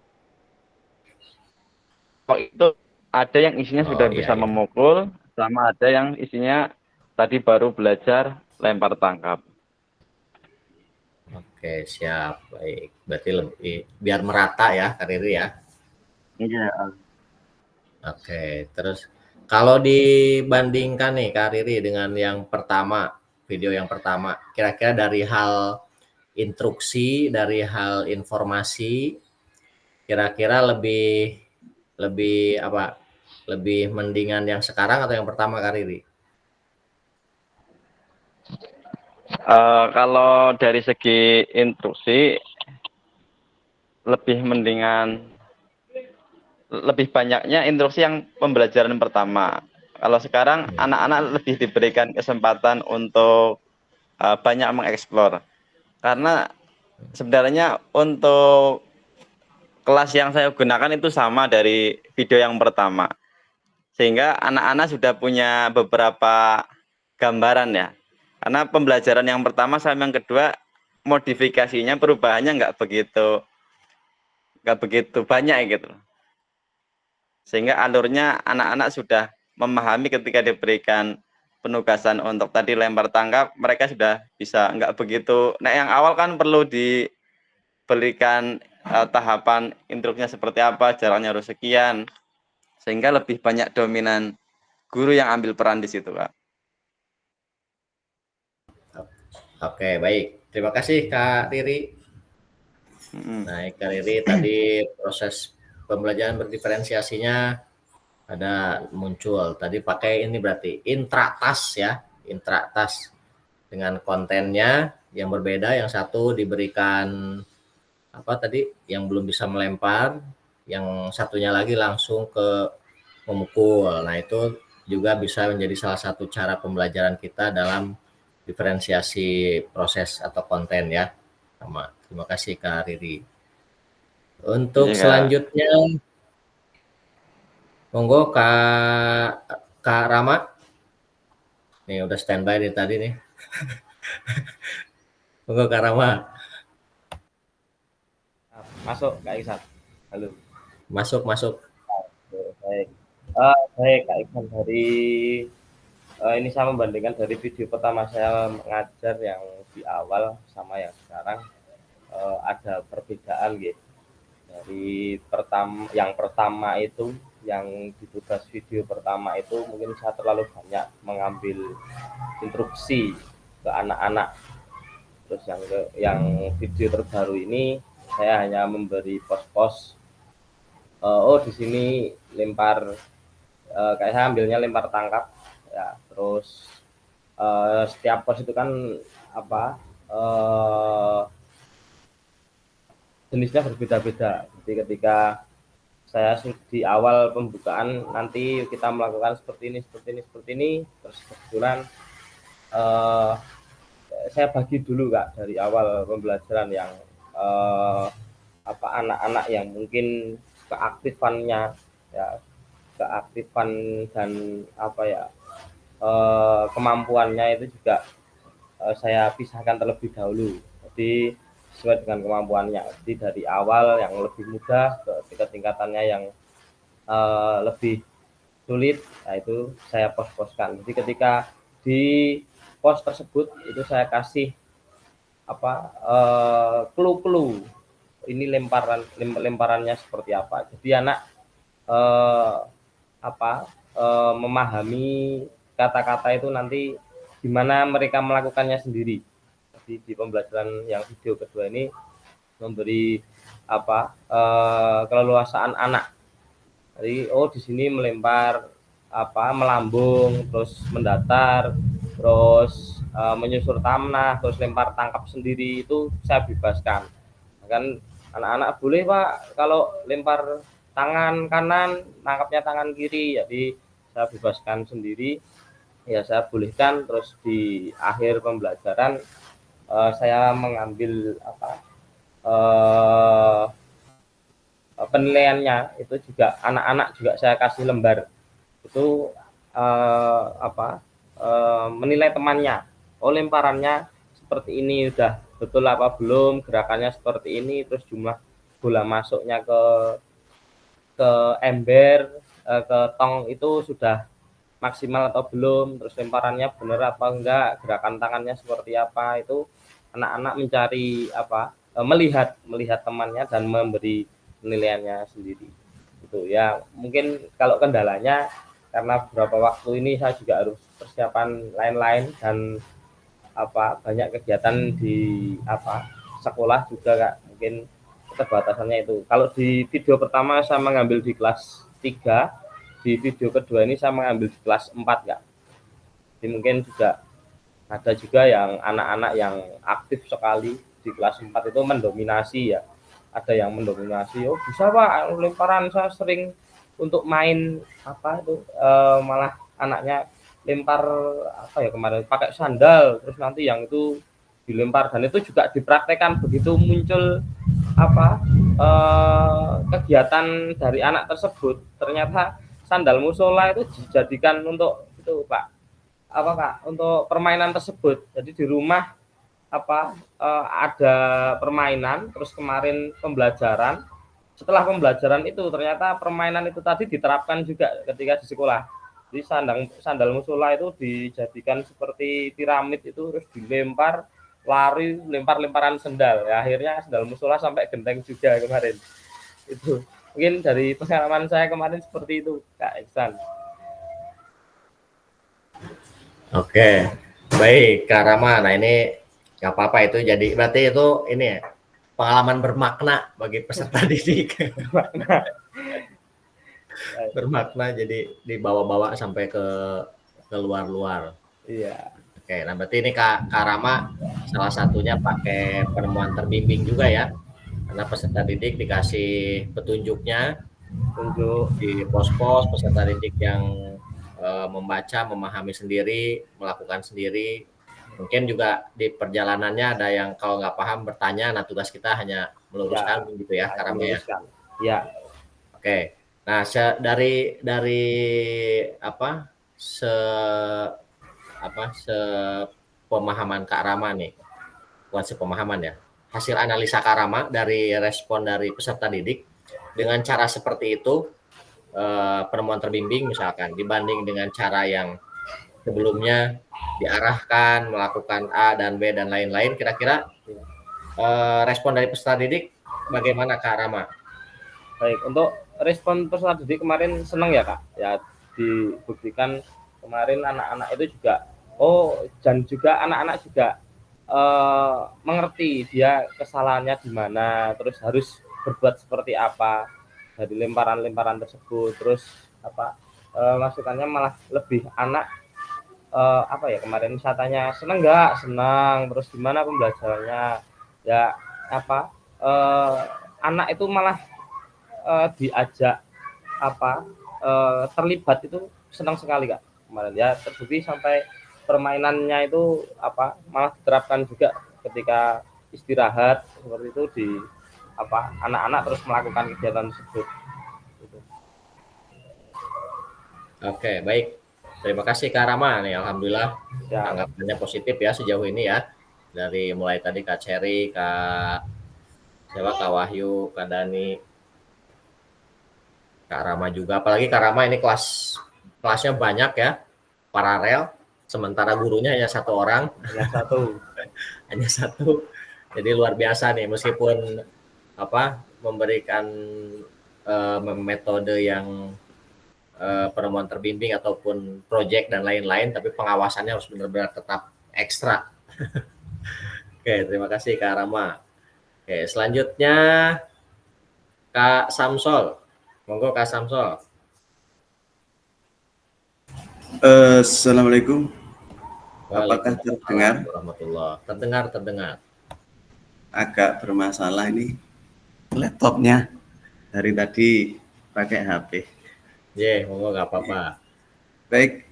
2. Itu ada yang isinya sudah bisa memukul, sama ada yang isinya tadi baru belajar lempar tangkap. Oke, siap. Baik. Berarti lebih biar merata ya, Kak Riri ya. Iya. Oke, terus kalau dibandingkan nih Kak Riri dengan yang pertama, video yang pertama, kira-kira dari hal instruksi, dari hal informasi, kira-kira lebih apa? Lebih mendingan yang sekarang atau yang pertama Kak Riri? Kalau dari segi instruksi lebih mendingan, lebih banyaknya instruksi yang pembelajaran pertama. Kalau sekarang anak-anak lebih diberikan kesempatan untuk banyak mengeksplor. Karena sebenarnya untuk kelas yang saya gunakan itu sama dari video yang pertama. Sehingga anak-anak sudah punya beberapa gambaran ya. Karena pembelajaran yang pertama sama yang kedua modifikasinya, perubahannya nggak begitu banyak gitu. Sehingga alurnya anak-anak sudah memahami ketika diberikan penugasan untuk tadi lempar tangkap, mereka sudah bisa nggak begitu. Nah yang awal kan perlu diberikan tahapan instruksinya seperti apa, jaraknya harus sekian, sehingga lebih banyak dominan guru yang ambil peran di situ Kak. Oke, baik. Terima kasih Kak Riri. Nah, Kak Riri tadi proses pembelajaran berdiferensiasinya ada muncul. Tadi pakai ini berarti intratas ya, intratas dengan kontennya yang berbeda. Yang satu diberikan apa tadi yang belum bisa melempar, yang satunya lagi langsung ke memukul. Nah, itu juga bisa menjadi salah satu cara pembelajaran kita dalam diferensiasi proses atau konten ya. Sama. Terima kasih Kak Riri. Untuk selanjutnya monggo Kak Rama. Nih udah standby dari tadi nih. Monggo Kak Rama. Masuk Kak Iksan. Halo. Masuk. Baik. Baik Kak Iksan, dari ini saya membandingkan dari video pertama saya mengajar yang di awal sama yang sekarang, ada perbedaan gitu. Dari yang pertama itu, yang di tugas video pertama itu mungkin saya terlalu banyak mengambil instruksi ke anak-anak. Terus yang video terbaru ini saya hanya memberi pos-pos. Oh di sini lempar, kayak saya ambilnya lempar tangkap ya. Terus setiap pos itu kan apa, jenisnya berbeda-beda. Jadi ketika saya di awal pembukaan nanti kita melakukan seperti ini, terus kebetulan saya bagi dulu Kak dari awal pembelajaran yang anak-anak yang mungkin keaktifannya ya keaktifan dan kemampuannya itu juga saya pisahkan terlebih dahulu. Jadi sesuai dengan kemampuannya. Jadi dari awal yang lebih mudah ke tingkatannya yang lebih sulit, nah itu saya pos-poskan. Jadi ketika di pos tersebut itu saya kasih clue-clue ini lemparannya seperti apa. Jadi anak memahami kata-kata itu nanti gimana mereka melakukannya sendiri. Jadi di pembelajaran yang video kedua ini memberi keleluasaan anak. Jadi di sini melempar melambung, terus mendatar, terus menyusur tanah, terus lempar tangkap sendiri, itu saya bebaskan. Kan anak-anak boleh Pak kalau lempar tangan kanan nangkapnya tangan kiri, jadi saya bebaskan sendiri ya, saya bolehkan. Terus di akhir pembelajaran saya mengambil penilaiannya, itu juga anak-anak juga saya kasih lembar itu menilai temannya, lemparannya seperti ini udah betul apa belum, gerakannya seperti ini, terus jumlah bola masuknya ke ember, ke tong itu sudah maksimal atau belum, terus lemparannya benar apa enggak, gerakan tangannya seperti apa. Itu anak-anak mencari melihat temannya dan memberi penilaiannya sendiri. Itu ya, mungkin kalau kendalanya karena beberapa waktu ini saya juga harus persiapan lain-lain dan banyak kegiatan di sekolah juga Kak, mungkin keterbatasannya itu. Kalau di video pertama saya mengambil di kelas 3, di video kedua ini saya mengambil di kelas 4 Kak. Jadi mungkin juga ada juga yang anak-anak yang aktif sekali di kelas 4 itu mendominasi ya. Ada yang mendominasi, bisa Pak lemparan saya sering untuk main malah anaknya lempar kemarin pakai sandal, terus nanti yang itu dilempar, dan itu juga dipraktekkan. Begitu muncul kegiatan dari anak tersebut, ternyata sandal musola itu dijadikan untuk itu Pak untuk permainan tersebut. Jadi di rumah ada permainan, terus kemarin pembelajaran. Setelah pembelajaran itu ternyata permainan itu tadi diterapkan juga ketika di sekolah. Jadi sandal musola itu dijadikan seperti piramid, itu terus dilempar, lari, lempar-lemparan sendal. Ya, akhirnya sandal musola sampai genteng juga kemarin. Itu mungkin dari pengalaman saya kemarin seperti itu Kak Iksan. Oke, baik Kak Rama. Nah ini nggak apa-apa, itu jadi berarti itu ini ya, pengalaman bermakna bagi peserta didik. Bermakna, jadi dibawa-bawa sampai ke luar-luar. Iya. Oke, nah berarti ini Kak Rama salah satunya pakai penemuan terbimbing juga ya, karena peserta didik dikasih petunjuknya, di pos-pos peserta didik yang membaca, memahami sendiri, melakukan sendiri. Mungkin juga di perjalanannya ada yang kalau nggak paham bertanya, nah tugas kita hanya meluruskan ya, gitu ya Kak Rama ya. Ya. Oke. Nah, dari pemahaman Kak Rama nih, bukan sepemahaman ya, hasil analisa Kak Rama dari respon dari peserta didik dengan cara seperti itu, penemuan terbimbing misalkan, dibanding dengan cara yang sebelumnya diarahkan melakukan A dan B dan lain-lain, kira-kira respon dari peserta didik bagaimana Kak Rama? Baik, untuk respon peserta didik kemarin senang ya Kak, ya dibuktikan kemarin anak-anak itu juga dan juga anak-anak juga mengerti dia kesalahannya di mana, terus harus berbuat seperti apa dari lemparan-lemparan tersebut. Terus masukannya malah lebih anak kemarin saya tanya senang nggak, senang, terus gimana pembelajarannya ya, anak itu malah diajak terlibat itu senang sekali Kak kemarin ya, terbukti sampai permainannya itu malah diterapkan juga ketika istirahat seperti itu, di anak-anak terus melakukan kegiatan tersebut. Gitu. Oke, baik. Terima kasih Kak Rama nih, alhamdulillah Ya, tanggapannya positif ya sejauh ini ya. Dari mulai tadi Kak Cherry, Kak Wahyu, Kak Dani, Kak Rama juga. Apalagi Kak Rama ini kelasnya banyak ya, paralel. Sementara gurunya hanya satu orang. hanya satu. Hanya satu. Jadi luar biasa nih, meskipun memberikan metode yang penemuan terbimbing ataupun proyek dan lain-lain, tapi pengawasannya harus benar-benar tetap ekstra. Oke, terima kasih Kak Rama. Oke, selanjutnya Kak Samsol. Monggo Kak Samsol. Assalamualaikum. Apakah terdengar? Warahmatullah. Terdengar. Agak bermasalah ini laptopnya. Dari tadi pakai HP. Monggo nggak apa-apa. Baik,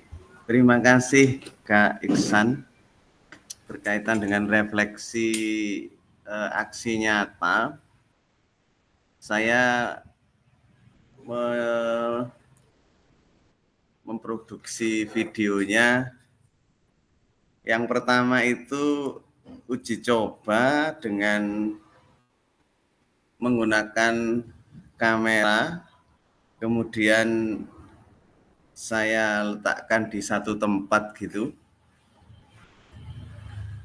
terima kasih Kak Iksan berkaitan dengan refleksi aksi nyata. Saya memproduksi videonya. Yang pertama itu uji coba dengan menggunakan kamera, kemudian saya letakkan di satu tempat gitu,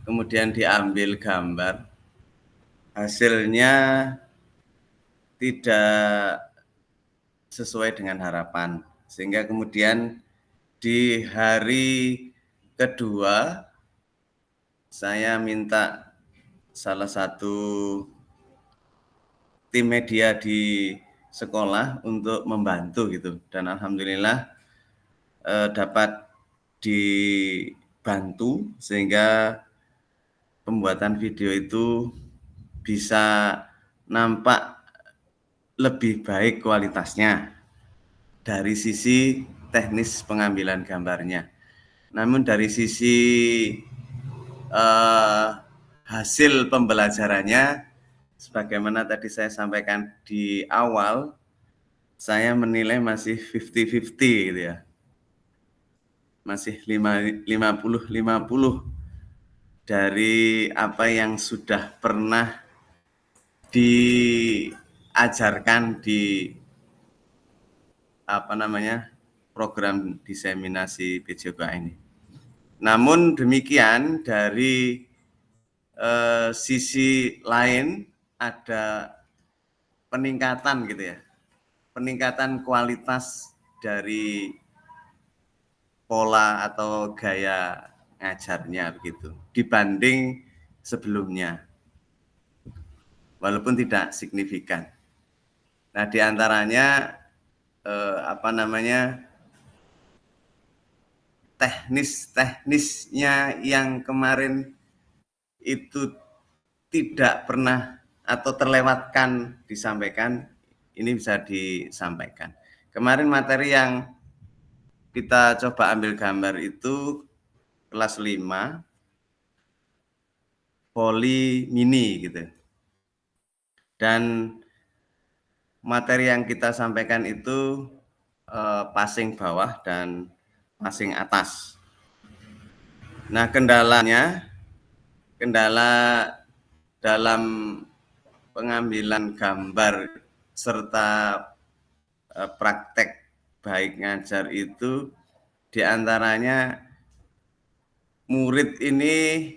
kemudian diambil gambar. Hasilnya tidak sesuai dengan harapan, sehingga kemudian di hari kedua saya minta salah satu tim media di sekolah untuk membantu gitu, dan alhamdulillah dapat dibantu sehingga pembuatan video itu bisa nampak lebih baik kualitasnya dari sisi teknis pengambilan gambarnya. Namun dari sisi hasil pembelajarannya, sebagaimana tadi saya sampaikan di awal, saya menilai masih 50-50 gitu ya. Masih 50-50 dari apa yang sudah pernah diajarkan di program diseminasi PJOK ini. Namun demikian, dari sisi lain ada peningkatan gitu ya, peningkatan kualitas dari pola atau gaya ngajarnya begitu dibanding sebelumnya, walaupun tidak signifikan. Nah, diantaranya teknisnya yang kemarin itu tidak pernah atau terlewatkan disampaikan, ini bisa disampaikan. Kemarin materi yang kita coba ambil gambar itu kelas 5 poli mini gitu. Dan materi yang kita sampaikan itu passing bawah dan passing atas. Nah, kendala dalam pengambilan gambar serta praktek baik ngajar itu diantaranya murid ini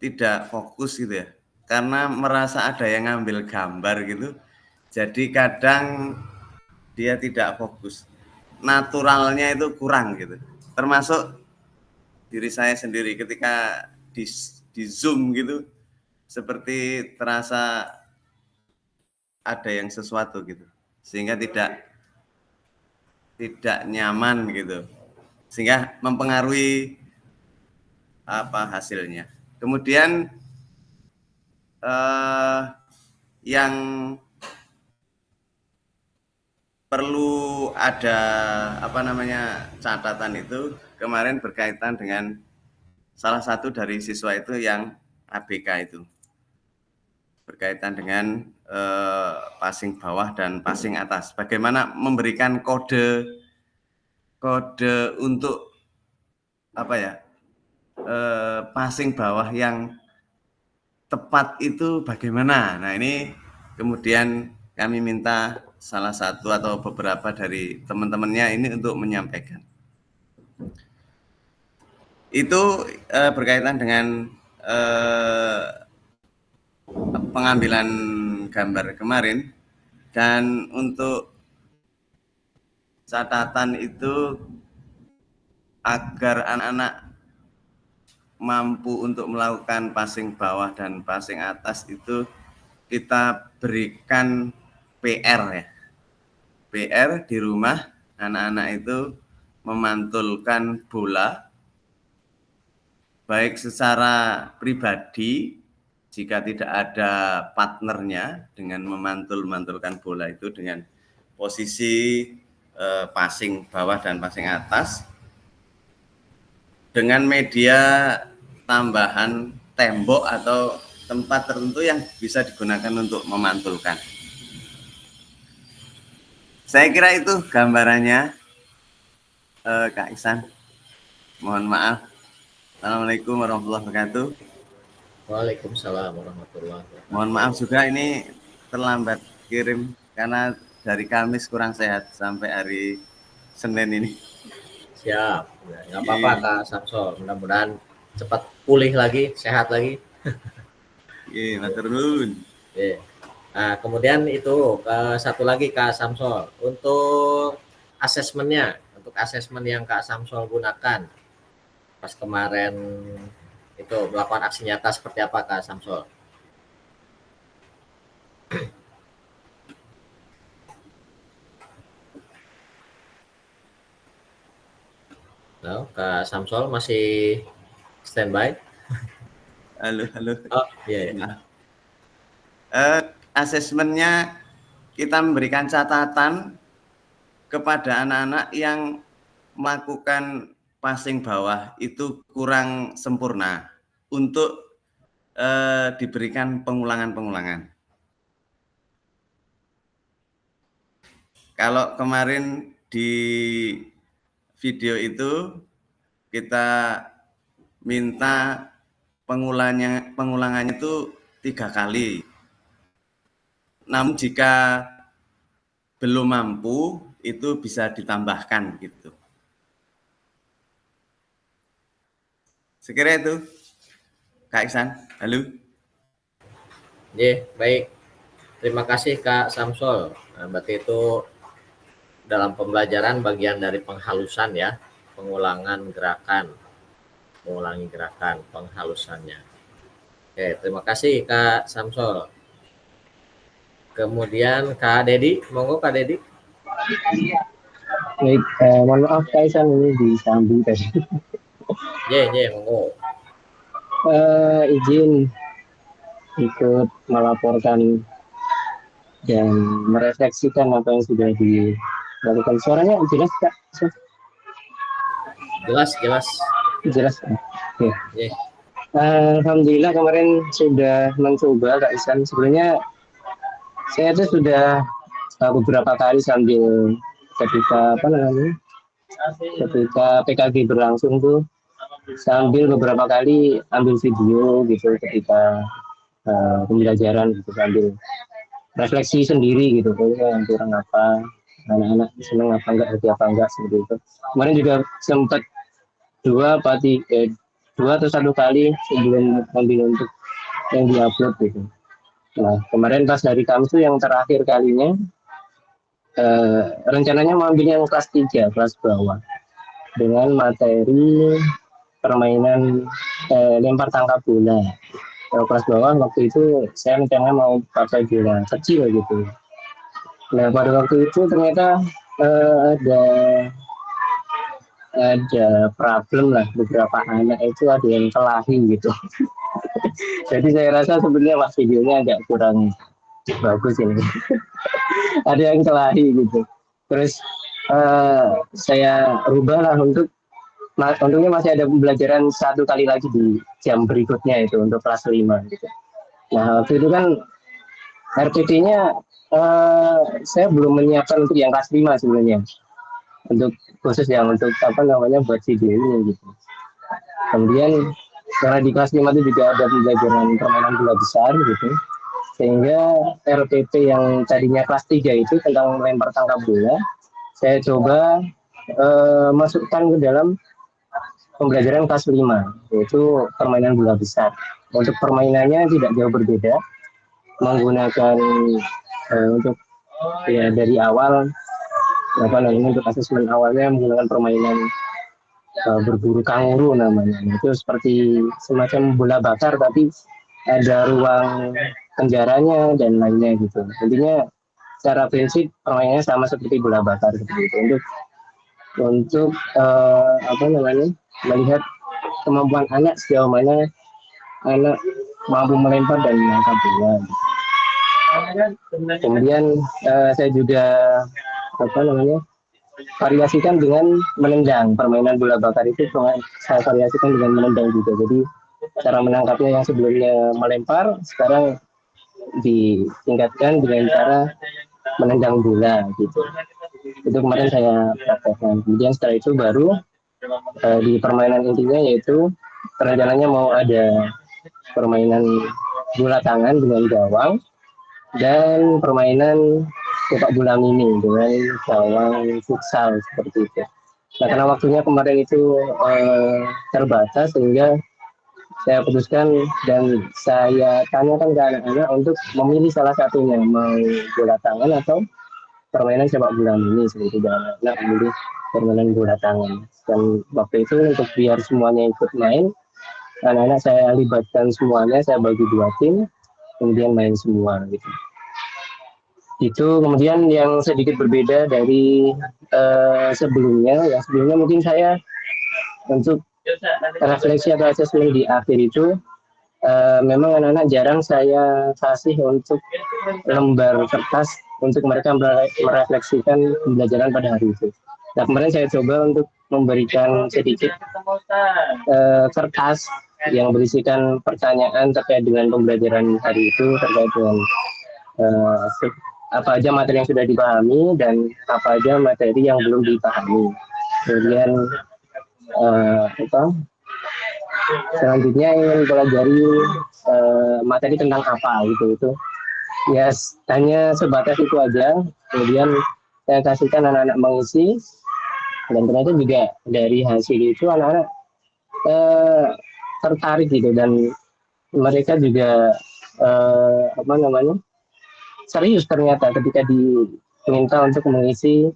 tidak fokus gitu ya, karena merasa ada yang ngambil gambar gitu, jadi kadang dia tidak fokus, naturalnya itu kurang gitu. Termasuk diri saya sendiri ketika di Zoom gitu, seperti terasa ada yang sesuatu gitu, sehingga tidak nyaman gitu, sehingga mempengaruhi hasilnya. Kemudian yang perlu ada catatan itu kemarin berkaitan dengan salah satu dari siswa itu yang ABK itu berkaitan dengan passing bawah dan passing atas. Bagaimana memberikan kode untuk apa ya, passing bawah yang tepat itu bagaimana. Nah, ini kemudian kami minta salah satu atau beberapa dari teman-temannya ini untuk menyampaikan. Itu berkaitan dengan pengambilan gambar kemarin, dan untuk catatan itu agar anak-anak mampu untuk melakukan passing bawah dan passing atas itu kita berikan PR ya. PR di rumah, anak-anak itu memantulkan bola baik secara pribadi jika tidak ada partnernya, dengan memantulkan bola itu dengan posisi passing bawah dan passing atas dengan media tambahan tembok atau tempat tertentu yang bisa digunakan untuk memantulkan. Saya kira itu gambarannya, Kak Ihsan. Mohon maaf. Assalamualaikum warahmatullahi wabarakatuh. Waalaikumsalam warahmatullahi wabarakatuh. Mohon maaf juga ini terlambat kirim karena dari Kamis kurang sehat sampai hari Senin ini. Siap, nggak apa-apa Kak Samsul. Mudah-mudahan cepat pulih lagi, sehat lagi. Iya, matur nuwun. Nah, kemudian itu satu lagi Kak Samsul, untuk asesmennya, untuk asesmen yang Kak Samsul gunakan pas kemarin itu melakukan aksi nyata seperti apa Kak Samsul? Halo, Kak Samsul masih standby? Halo. Oh iya. Yeah. Asesmennya kita memberikan catatan kepada anak-anak yang melakukan passing bawah itu kurang sempurna untuk diberikan pengulangan. Kalau kemarin di video itu kita minta pengulangannya itu 3 kali. Namun jika belum mampu itu bisa ditambahkan gitu. Sekira itu, Kak Ihsan. Halo. Baik. Terima kasih Kak Samsul. Nah, berarti itu dalam pembelajaran bagian dari penghalusan ya, mengulangi gerakan, penghalusannya. Oke, terima kasih Kak Samsul. Kemudian Kak Dedi, monggo Kak Dedi. Baik, mohon maaf Kak Ihsan ini disambung tadi. Monggo. Izin ikut melaporkan dan merefleksikan apa yang sudah dilakukan. Suaranya jelas Kak? Jelas. Oke. Alhamdulillah kemarin sudah mencoba Kak Ihsan. Sebenarnya saya itu sudah beberapa kali sambil ketika PKG berlangsung tuh sambil beberapa kali ambil video gitu ketika pembelajaran gitu, sambil refleksi sendiri gitu, yang kurang apa, anak-anak seneng apa enggak, seperti itu. Kemarin juga sempat 2 atau 1 kali sebelum ambil untuk yang diupload gitu. Nah kemarin pas dari Kamis tuh yang terakhir kalinya rencananya mau ambil yang kelas 3, kelas bawah, dengan materi permainan lempar tangkap bola. Kalau kelas bawah waktu itu saya rencananya mau pakai bola kecil gitu. Nah pada waktu itu ternyata ada problem lah, beberapa anak itu ada yang kelahi gitu. Jadi saya rasa sebenarnya videonya agak kurang bagus ini. Ada yang kelahi gitu. Terus saya rubah lah untungnya masih ada pembelajaran 1 kali lagi di jam berikutnya itu untuk kelas 5 gitu. Nah waktu itu kan RPT-nya saya belum menyiapkan untuk yang kelas 5 sebenarnya. Untuk khusus yang untuk apa namanya buat video ini gitu. Kemudian karena di kelas 5 itu juga ada pembelajaran permainan bola besar gitu. Sehingga RPT yang tadinya kelas 3 itu tentang melempar tangkap bola, saya coba masukkan ke dalam pembelajaran kelas 5, yaitu permainan bola besar. Untuk permainannya tidak jauh berbeda, menggunakan untuk ya dari awal apa namanya untuk asesmen awalnya menggunakan permainan berburu kanguru namanya. Itu seperti semacam bola bakar tapi ada ruang penjaranya dan lainnya gitu. Intinya secara prinsip permainannya sama seperti bola bakar seperti itu. Untuk apa namanya melihat kemampuan anak sejauh mana anak mampu melempar dan menangkap bola. Kemudian saya juga apa namanya variasikan dengan menendang. Permainan bola bakar itu saya variasikan dengan menendang juga. Jadi cara menangkapnya yang sebelumnya melempar sekarang ditingkatkan dengan cara menendang bola gitu. Itu kemarin saya praktekkan. Kemudian setelah itu baru di permainan intinya yaitu rencananya mau ada permainan bola tangan dengan gawang dan permainan sepak bola mini dengan gawang futsal seperti itu. Nah karena waktunya kemarin itu terbatas sehingga saya putuskan dan saya tanyakan ke anak-anak untuk memilih salah satunya mau bola tangan atau permainan sepak bola mini seperti itu. Dan anak memilih permainan bola tangan. Dan waktu itu untuk biar semuanya ikut main, anak-anak saya libatkan semuanya, saya bagi 2 tim, kemudian main semua gitu. Itu kemudian yang sedikit berbeda dari sebelumnya. Yang sebelumnya mungkin saya untuk refleksi atau asesmen di akhir itu memang anak-anak jarang saya kasih untuk lembar kertas untuk mereka merefleksikan pembelajaran pada hari itu. Nah kemarin saya coba untuk memberikan sedikit kertas yang berisikan pertanyaan terkait dengan pembelajaran hari itu, terkait dengan apa aja materi yang sudah dipahami dan apa aja materi yang belum dipahami. Kemudian selanjutnya ingin pelajari materi tentang apa gitu itu. Ya hanya sebatas itu aja. Kemudian saya kasihkan anak-anak mengisi dan ternyata juga dari hasil itu anak-anak tertarik gitu dan mereka juga apa namanya serius ternyata ketika diminta untuk mengisi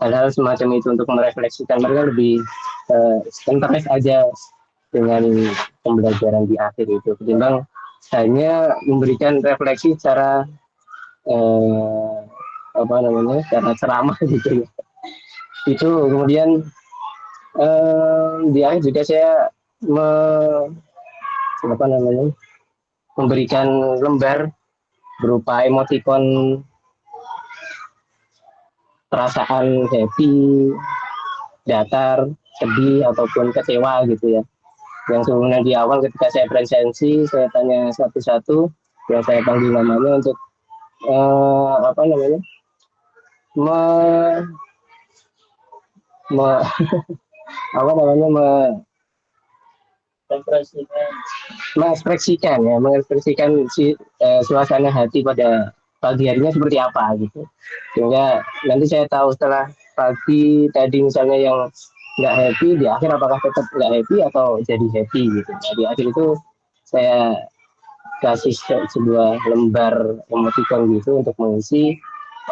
hal-hal semacam itu untuk merefleksikan. Mereka lebih interest aja dengan pembelajaran di akhir itu ketimbang hanya memberikan refleksi secara apa namanya secara ceramah gitu ya. Itu kemudian di akhir juga saya memberikan lembar berupa emoticon perasaan happy, datar, sedih ataupun kecewa gitu ya. Yang sebelumnya di awal ketika saya presentasi saya tanya satu-satu, ya saya panggil namanya untuk apa namanya mengekspresikan suasana hati pada pagi harinya seperti apa gitu. Sehingga nanti saya tahu setelah pagi tadi misalnya yang nggak happy, di akhir apakah tetap nggak happy atau jadi happy gitu. Nah, di akhir itu saya kasih sebuah lembar emoticon gitu untuk mengisi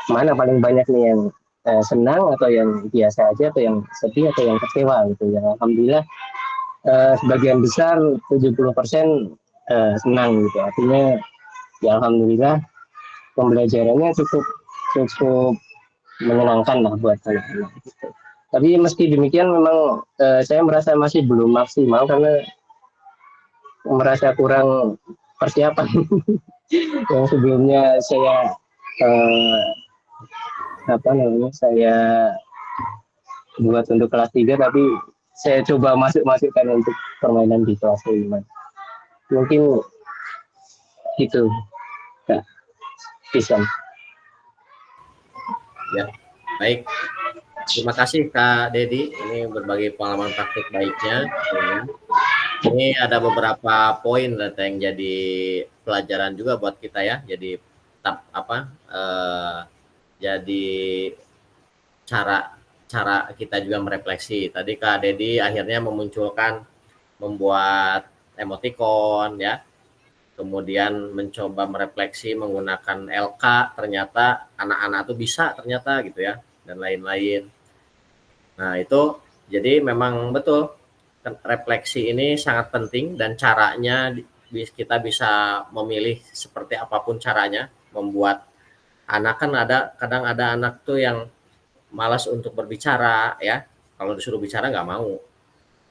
mana paling banyak nih yang senang atau yang biasa aja atau yang sedih atau yang kecewa gitu ya. Alhamdulillah sebagian besar 70% senang gitu. Artinya ya alhamdulillah pembelajarannya cukup menyenangkan lah buat anak-anak gitu. Tapi meski demikian memang saya merasa masih belum maksimal karena merasa kurang persiapan. Yang sebelumnya saya saya buat untuk kelas 3 tapi saya coba masukkan untuk permainan di kelas 5. Mungkin gitu. Nah. Vision. Ya, baik. Terima kasih Kak Dedi, ini berbagi pengalaman praktik baiknya. Ini ada beberapa poin yang jadi pelajaran juga buat kita ya. Jadi jadi cara kita juga merefleksi. Tadi Kak Dedi akhirnya membuat emoticon ya. Kemudian mencoba merefleksi menggunakan LK, ternyata anak-anak tuh bisa ternyata gitu ya, dan lain-lain. Nah itu jadi memang betul refleksi ini sangat penting, dan caranya kita bisa memilih seperti apapun caranya. Membuat anak kan kadang ada anak tuh yang malas untuk berbicara ya, kalau disuruh bicara nggak mau,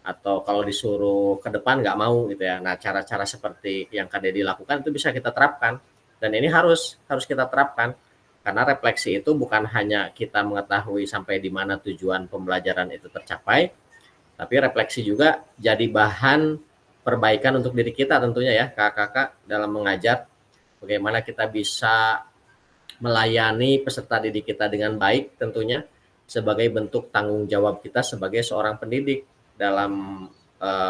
atau kalau disuruh ke depan nggak mau gitu ya. Nah cara-cara seperti yang Kak Dedi lakukan itu bisa kita terapkan, dan ini harus kita terapkan, karena refleksi itu bukan hanya kita mengetahui sampai di mana tujuan pembelajaran itu tercapai, tapi refleksi juga jadi bahan perbaikan untuk diri kita tentunya ya kakak-kakak, dalam mengajar bagaimana kita bisa melayani peserta didik kita dengan baik, tentunya sebagai bentuk tanggung jawab kita sebagai seorang pendidik dalam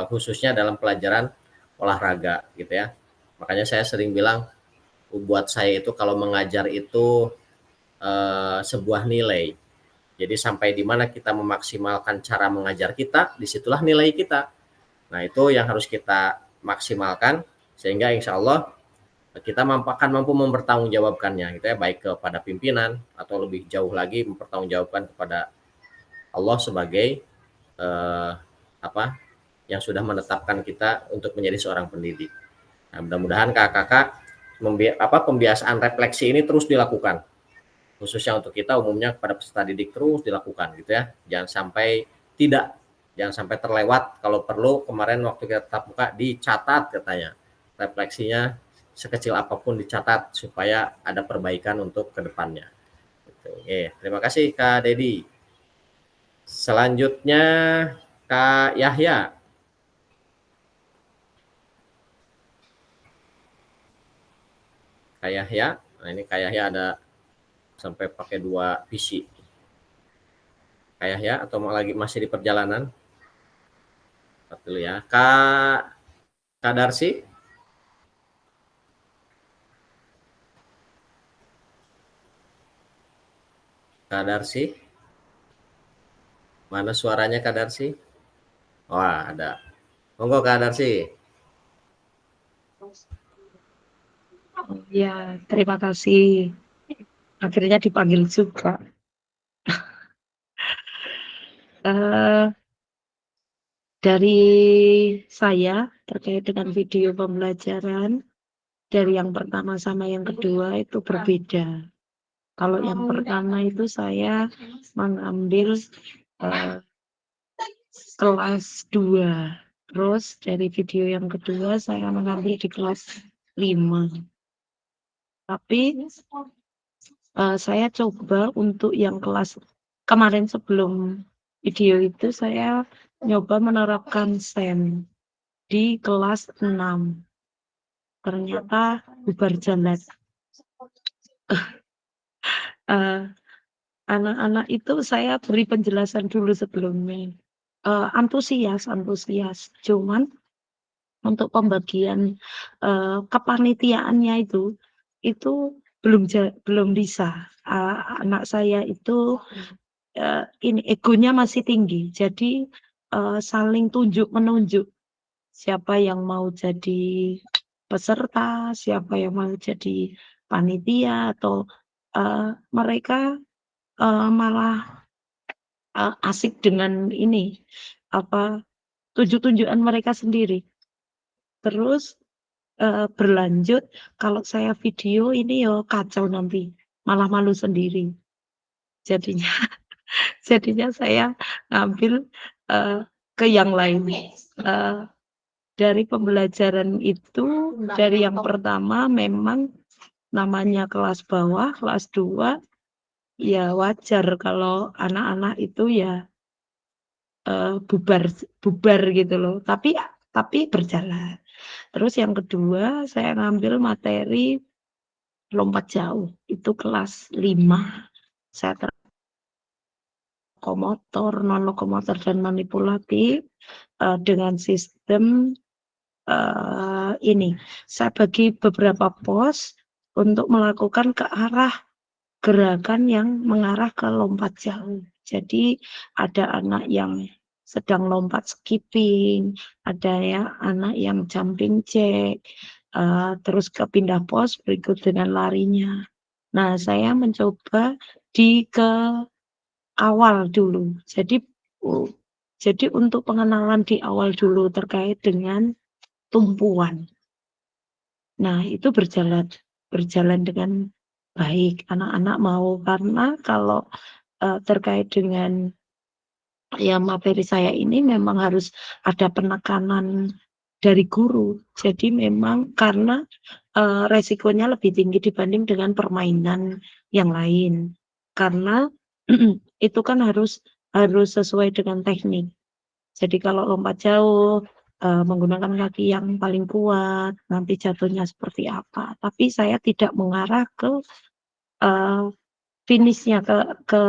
khususnya dalam pelajaran olahraga gitu ya. Makanya saya sering bilang, buat saya itu kalau mengajar itu sebuah nilai. Jadi sampai di mana kita memaksimalkan cara mengajar kita, disitulah nilai kita. Nah itu yang harus kita maksimalkan, sehingga insya Allah kita akan mampu mempertanggungjawabkannya gitu ya, baik kepada pimpinan atau lebih jauh lagi mempertanggungjawabkan kepada Allah sebagai yang sudah menetapkan kita untuk menjadi seorang pendidik. Nah, mudah-mudahan kakak-kakak pembiasaan refleksi ini terus dilakukan, khususnya untuk kita umumnya kepada peserta didik terus dilakukan gitu ya. Jangan sampai terlewat. Kalau perlu kemarin waktu kita tatap muka dicatat katanya, refleksinya sekecil apapun dicatat supaya ada perbaikan untuk kedepannya. Gitu. Terima kasih Kak Dedi. Selanjutnya Kak Yahya. Kak Yahya, nah ini Kak Yahya ada sampai pakai 2 PC. Kak Yahya atau masih di perjalanan? Dulu ya. Kak Darsi. Kak Darsi. Mana suaranya Kak Darsi? Wah, ada. Monggo Kak Darsi. Ya, terima kasih. Akhirnya dipanggil juga. Dari saya terkait dengan video pembelajaran, dari yang pertama sama yang kedua itu berbeda. Kalau yang pertama itu saya mengambil kelas 2. Terus dari video yang kedua saya mengambil di kelas 5. Tapi saya coba untuk yang kelas kemarin sebelum video itu saya nyoba menerapkan SEM di kelas 6. Ternyata bubar jalan. Anak-anak itu saya beri penjelasan dulu sebelumnya. Antusias. Cuman untuk pembagian kepanitiaannya itu belum bisa. Anak saya itu egonya masih tinggi. Jadi saling tunjuk-menunjuk siapa yang mau jadi peserta, siapa yang mau jadi panitia, atau mereka malah asik dengan ini tunjuk-tunjukan mereka sendiri. Terus berlanjut, kalau saya video ini kacau nanti, malah malu sendiri. Jadinya saya ngambil ke yang lain. Dari pembelajaran itu, dari yang pertama memang namanya kelas bawah, kelas 2, ya wajar kalau anak-anak itu ya bubar gitu loh. Tapi berjalan. Terus yang kedua saya ngambil materi lompat jauh, itu kelas 5. Saya lokomotor, non lokomotor dan manipulatif dengan sistem ini. Saya bagi beberapa pos untuk melakukan ke arah gerakan yang mengarah ke lompat jauh. Jadi ada anak yang sedang lompat skipping, ada ya anak yang jumping jack, terus ke pindah pos berikut dengan larinya. Nah, saya mencoba ke awal dulu. Jadi untuk pengenalan di awal dulu terkait dengan tumpuan. Nah, itu berjalan dengan baik. Anak-anak mau karena kalau terkait dengan ya materi saya ini memang harus ada penekanan dari guru. Jadi memang karena resikonya lebih tinggi dibanding dengan permainan yang lain. Karena itu kan harus sesuai dengan teknik. Jadi kalau lompat jauh menggunakan kaki yang paling kuat, nanti jatuhnya seperti apa. Tapi saya tidak mengarah ke finishnya, ke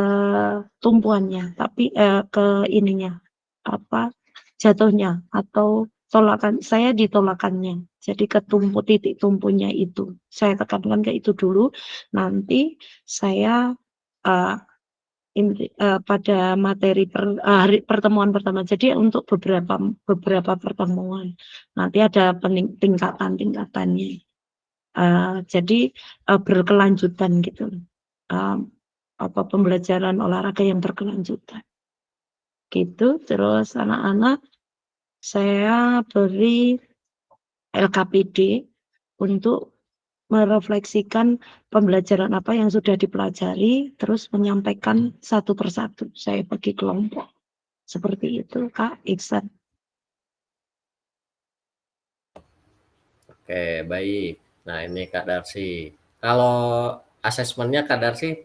tumpuannya, tapi ke ininya, apa, jatuhnya atau tolakan. Saya di tolakannya. Jadi ke titik tumpunya itu. Saya tekankan ke itu dulu, nanti saya pada materi pertemuan pertama. Jadi untuk beberapa pertemuan, nanti ada tingkatan-tingkatannya. Jadi berkelanjutan gitu. Pembelajaran olahraga yang berkelanjutan. Gitu, terus anak-anak saya beri LKPD untuk merefleksikan pembelajaran apa yang sudah dipelajari, terus menyampaikan satu persatu. Saya bagi kelompok. Seperti itu, Kak Iksan. Oke, baik. Nah, ini Kak Darsi. Kalau asesmennya Kak Darsi,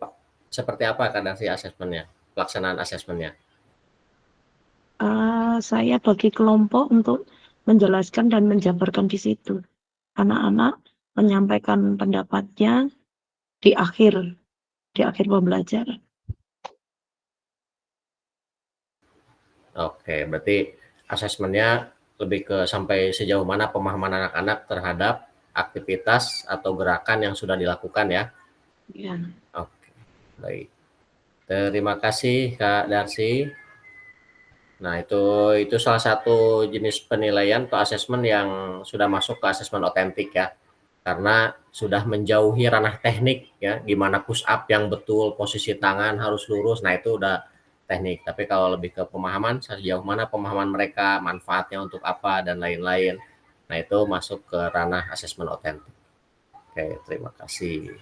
seperti apa Kak Darsi asesmennya? Pelaksanaan asesmennya? Saya bagi kelompok untuk menjelaskan dan menjabarkan di situ. Anak-anak menyampaikan pendapatnya di akhir pembelajaran. Oke, berarti asesmennya lebih ke sampai sejauh mana pemahaman anak-anak terhadap aktivitas atau gerakan yang sudah dilakukan ya? Ya. Oke, baik. Terima kasih Kak Darsi. Nah, itu salah satu jenis penilaian atau asesmen yang sudah masuk ke asesmen otentik ya. Karena sudah menjauhi ranah teknik ya, gimana push up yang betul, posisi tangan harus lurus. Nah, itu udah teknik. Tapi kalau lebih ke pemahaman, sejauh mana pemahaman mereka, manfaatnya untuk apa dan lain-lain. Nah, itu masuk ke ranah asesmen otentik. Oke, terima kasih.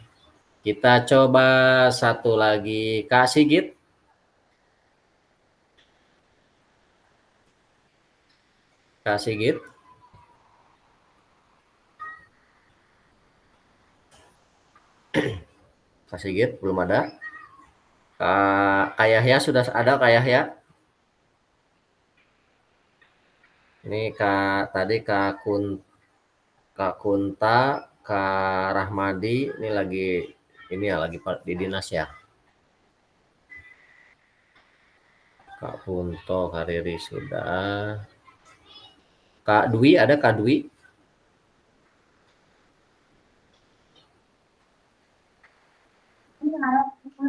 Kita coba satu lagi, Kak Sigit. Kak Sigit. Kak Sigit belum ada. Kak Yahya sudah ada, Kak Yahya. Ini tadi Kak Kunta, Kak Rahmadi ini lagi di dinas ya. Kak Punto, Kak Riri sudah. Kak Dwi ada, Kak Dwi?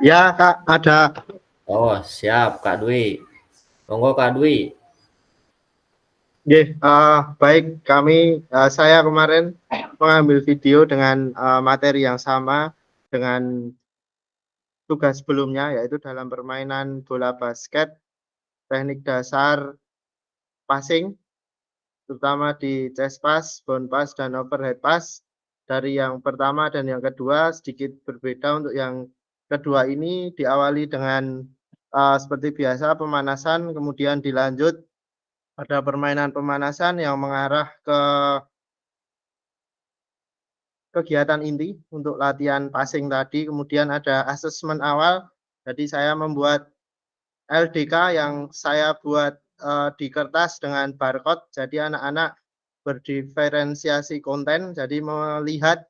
Ya, Kak, ada. Oh, siap, Kak Dwi. Monggo, Kak Dwi. Baik, saya kemarin mengambil video dengan materi yang sama dengan tugas sebelumnya, yaitu dalam permainan bola basket, teknik dasar passing, terutama di chest pass, bound pass, dan overhead pass. Dari yang pertama dan yang kedua sedikit berbeda. Untuk yang kedua ini diawali dengan seperti biasa pemanasan, kemudian dilanjut ada permainan pemanasan yang mengarah ke kegiatan inti untuk latihan passing tadi. Kemudian ada asesmen awal. Jadi saya membuat LDK yang saya buat di kertas dengan barcode. Jadi anak-anak berdiferensiasi konten. Jadi melihat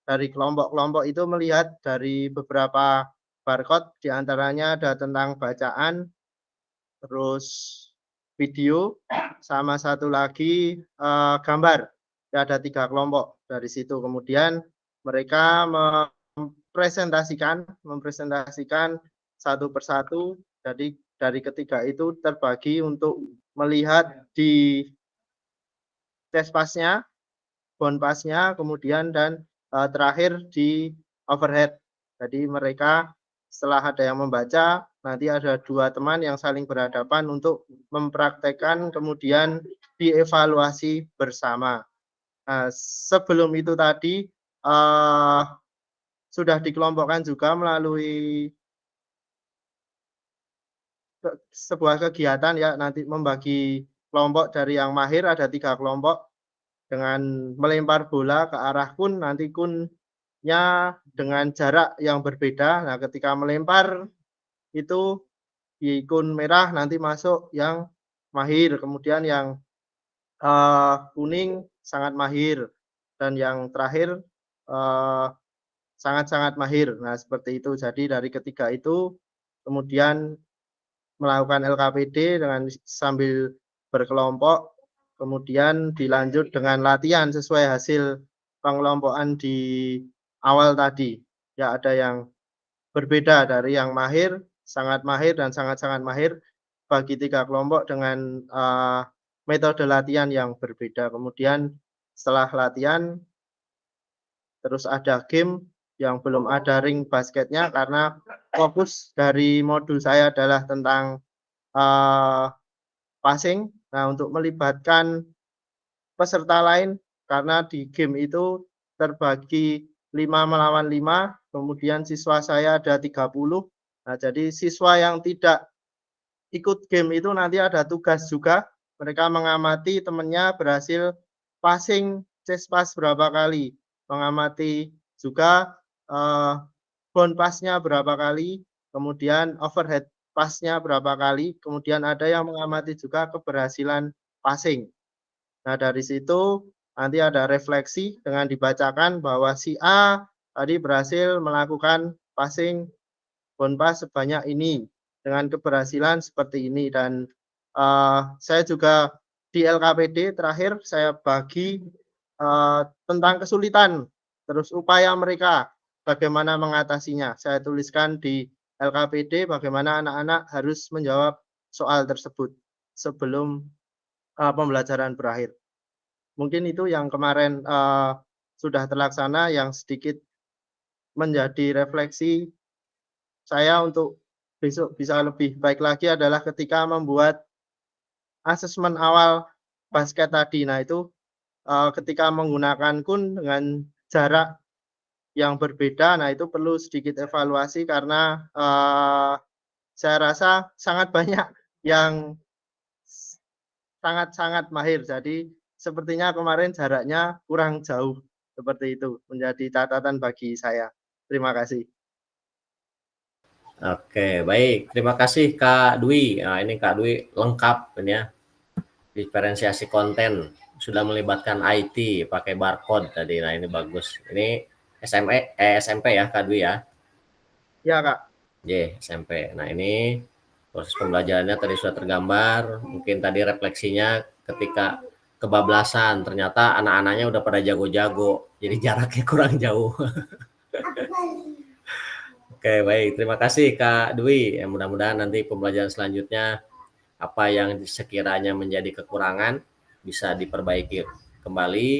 dari kelompok-kelompok itu melihat dari beberapa barcode, di antaranya ada tentang bacaan, terus video, sama satu lagi gambar. Ya, ada 3 kelompok dari situ. Kemudian mereka mempresentasikan satu persatu. Jadi dari ketiga itu terbagi untuk melihat di chestpass-nya, bonpass-nya, kemudian dan terakhir di overhead. Jadi mereka setelah ada yang membaca, nanti ada 2 teman yang saling berhadapan untuk mempraktekkan, kemudian dievaluasi bersama. Nah, sebelum itu tadi sudah dikelompokkan juga melalui sebuah kegiatan ya, nanti membagi kelompok dari yang mahir ada 3 kelompok dengan melempar bola ke arah kun, nanti kunnya dengan jarak yang berbeda. Nah, ketika melempar itu di kun merah nanti masuk yang mahir, kemudian yang kuning sangat mahir, dan yang terakhir sangat-sangat mahir. Nah, seperti itu. Jadi dari ketiga itu kemudian melakukan LKPD dengan sambil berkelompok, kemudian dilanjut dengan latihan sesuai hasil pengelompokan di awal tadi. Ya, ada yang berbeda dari yang mahir, sangat mahir, dan sangat-sangat mahir, bagi 3 kelompok dengan metode latihan yang berbeda. Kemudian setelah latihan, terus ada game yang belum ada ring basketnya karena fokus dari modul saya adalah tentang passing. Nah, untuk melibatkan peserta lain karena di game itu terbagi 5 melawan 5, kemudian siswa saya ada 30. Nah, jadi siswa yang tidak ikut game itu nanti ada tugas juga, mereka mengamati temannya berhasil passing chestpass berapa kali, mengamati juga bound pass-nya berapa kali, kemudian overhead pass-nya berapa kali, kemudian ada yang mengamati juga keberhasilan passing. Nah, dari situ nanti ada refleksi dengan dibacakan bahwa si A tadi berhasil melakukan passing bound pass sebanyak ini dengan keberhasilan seperti ini. Dan saya juga di LKPD terakhir saya bagi tentang kesulitan, terus upaya mereka bagaimana mengatasinya. Saya tuliskan di LKPD bagaimana anak-anak harus menjawab soal tersebut sebelum pembelajaran berakhir. Mungkin itu yang kemarin sudah terlaksana, yang sedikit menjadi refleksi saya untuk besok bisa lebih baik lagi adalah ketika membuat asesmen awal basket tadi. Nah, itu ketika menggunakan kun dengan jarak yang berbeda, nah itu perlu sedikit evaluasi karena saya rasa sangat banyak yang sangat-sangat mahir. Jadi sepertinya kemarin jaraknya kurang jauh. Seperti itu menjadi catatan bagi saya. Terima kasih. Oke, baik. Terima kasih Kak Dwi. Nah, ini Kak Dwi lengkap ini ya. Diferensiasi konten sudah melibatkan IT, pakai barcode tadi. Nah, ini bagus. Ini SMP ya Kak Dwi ya? Ya, Kak. SMP. Nah, ini proses pembelajarannya tadi sudah tergambar. Mungkin tadi refleksinya ketika kebablasan, ternyata anak-anaknya udah pada jago-jago. Jadi jaraknya kurang jauh. Oke, baik. Terima kasih Kak Dwi. Mudah-mudahan nanti pembelajaran selanjutnya apa yang sekiranya menjadi kekurangan bisa diperbaiki kembali.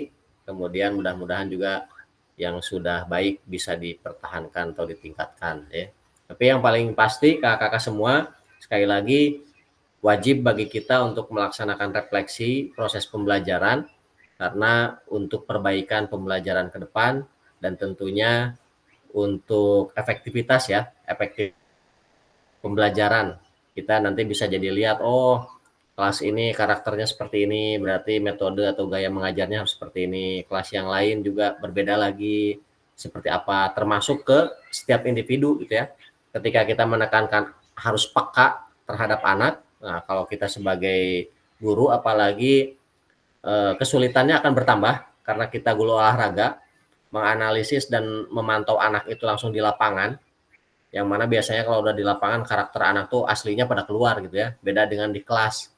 Kemudian mudah-mudahan juga yang sudah baik bisa dipertahankan atau ditingkatkan ya. Tapi yang paling pasti kakak-kakak semua, sekali lagi wajib bagi kita untuk melaksanakan refleksi proses pembelajaran karena untuk perbaikan pembelajaran ke depan dan tentunya untuk efektivitas ya, efektif pembelajaran. Kita nanti bisa jadi lihat, oh kelas ini karakternya seperti ini, berarti metode atau gaya mengajarnya harus seperti ini. Kelas yang lain juga berbeda lagi, seperti apa, termasuk ke setiap individu gitu ya. Ketika kita menekankan harus peka terhadap anak, nah kalau kita sebagai guru apalagi kesulitannya akan bertambah karena kita guru olahraga. menganalisis dan memantau anak itu langsung di lapangan, yang mana biasanya kalau udah di lapangan karakter anak tuh aslinya pada keluar gitu ya, beda dengan di kelas.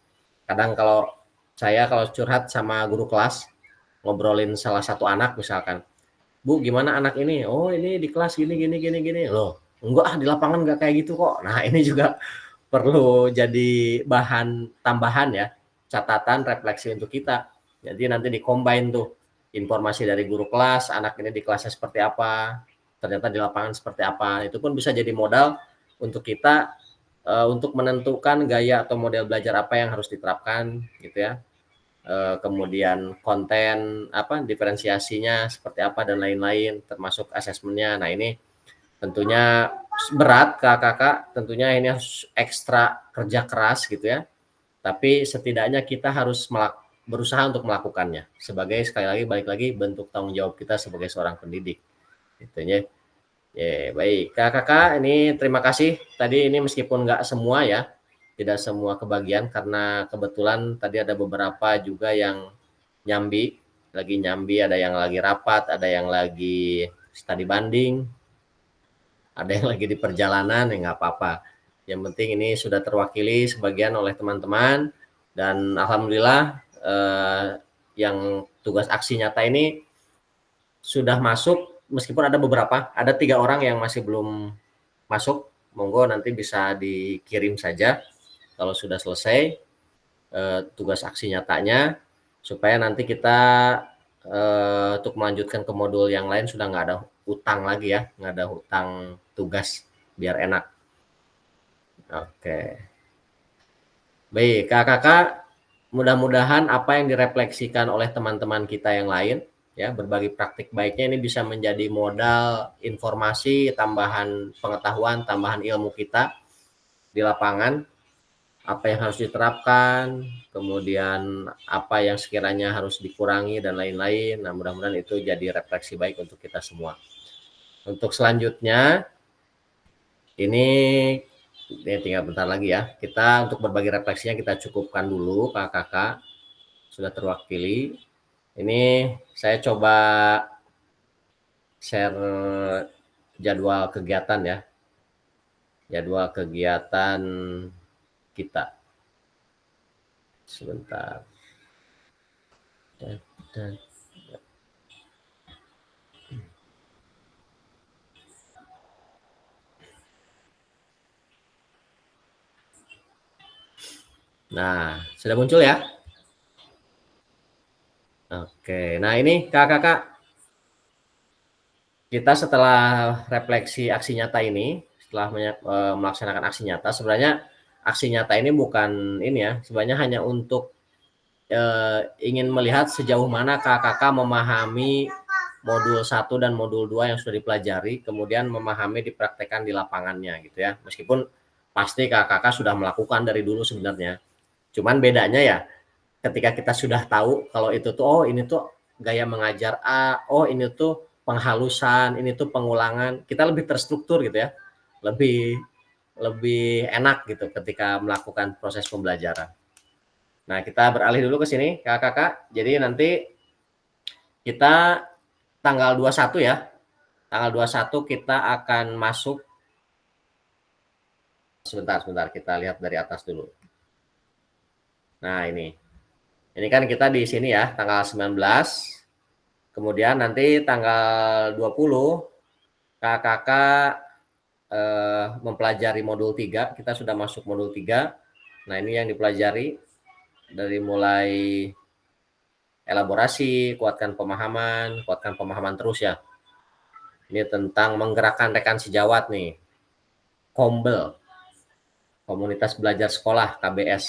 Kadang kalau saya kalau curhat sama guru kelas, ngobrolin salah satu anak misalkan, Bu gimana anak ini? Oh ini di kelas gini, loh enggak di lapangan enggak kayak gitu kok. Nah ini juga perlu jadi bahan tambahan ya, catatan refleksi untuk kita. Jadi nanti di-combine tuh informasi dari guru kelas, anak ini di kelasnya seperti apa, ternyata di lapangan seperti apa. Itu pun bisa jadi modal untuk kita untuk menentukan gaya atau model belajar apa yang harus diterapkan gitu ya. Kemudian konten apa diferensiasinya seperti apa dan lain-lain, termasuk asesmennya. Nah ini tentunya berat kakak, tentunya ini harus ekstra kerja keras gitu ya. Tapi setidaknya kita harus berusaha untuk melakukannya sebagai sekali lagi balik lagi bentuk tanggung jawab kita sebagai seorang pendidik. Gitu ya. Ya, baik. Kakak, ini terima kasih. Tadi ini meskipun nggak semua ya, tidak semua kebagian karena kebetulan tadi ada beberapa juga yang nyambi, ada yang lagi rapat, ada yang lagi studi banding, ada yang lagi di perjalanan, ya nggak apa-apa. Yang penting ini sudah terwakili sebagian oleh teman-teman dan alhamdulillah yang tugas aksi nyata ini sudah masuk. Meskipun ada beberapa, ada 3 orang yang masih belum masuk, monggo nanti bisa dikirim saja kalau sudah selesai tugas aksi nyatanya, supaya nanti kita untuk melanjutkan ke modul yang lain sudah nggak ada utang lagi ya, nggak ada hutang tugas, biar enak. Oke. Baik, kakak, mudah-mudahan apa yang direfleksikan oleh teman-teman kita yang lain, ya berbagi praktik baiknya ini bisa menjadi modal informasi, tambahan pengetahuan, tambahan ilmu kita di lapangan, apa yang harus diterapkan, kemudian apa yang sekiranya harus dikurangi dan lain-lain. Nah mudah-mudahan itu jadi refleksi baik untuk kita semua. Untuk selanjutnya ini tinggal bentar lagi ya, kita untuk berbagi refleksinya kita cukupkan dulu kakak, sudah terwakili. Ini saya coba share jadwal kegiatan ya. Jadwal kegiatan kita. Sebentar. Nah, sudah muncul ya? Oke, nah ini kakak, kita setelah refleksi aksi nyata ini, setelah melaksanakan aksi nyata, sebenarnya aksi nyata ini bukan ini ya, sebenarnya hanya untuk ingin melihat sejauh mana kakak memahami modul 1 dan modul 2 yang sudah dipelajari, kemudian memahami dipraktekkan di lapangannya gitu ya. Meskipun pasti kakak sudah melakukan dari dulu sebenarnya. Cuman bedanya ya, ketika kita sudah tahu kalau itu tuh, oh ini tuh gaya mengajar A, oh ini tuh penghalusan, ini tuh pengulangan, kita lebih terstruktur gitu ya, lebih enak gitu ketika melakukan proses pembelajaran. Nah kita beralih dulu ke sini kakak, jadi nanti kita tanggal 21 ya, tanggal 21 kita akan masuk, sebentar kita lihat dari atas dulu. Nah ini kan kita di sini ya, tanggal 19, kemudian nanti tanggal 20, KKK mempelajari modul 3, kita sudah masuk modul 3, nah ini yang dipelajari, dari mulai elaborasi, kuatkan pemahaman terus ya. Ini tentang menggerakkan rekan sejawat nih, KOMBEL, Komunitas Belajar Sekolah, KBS.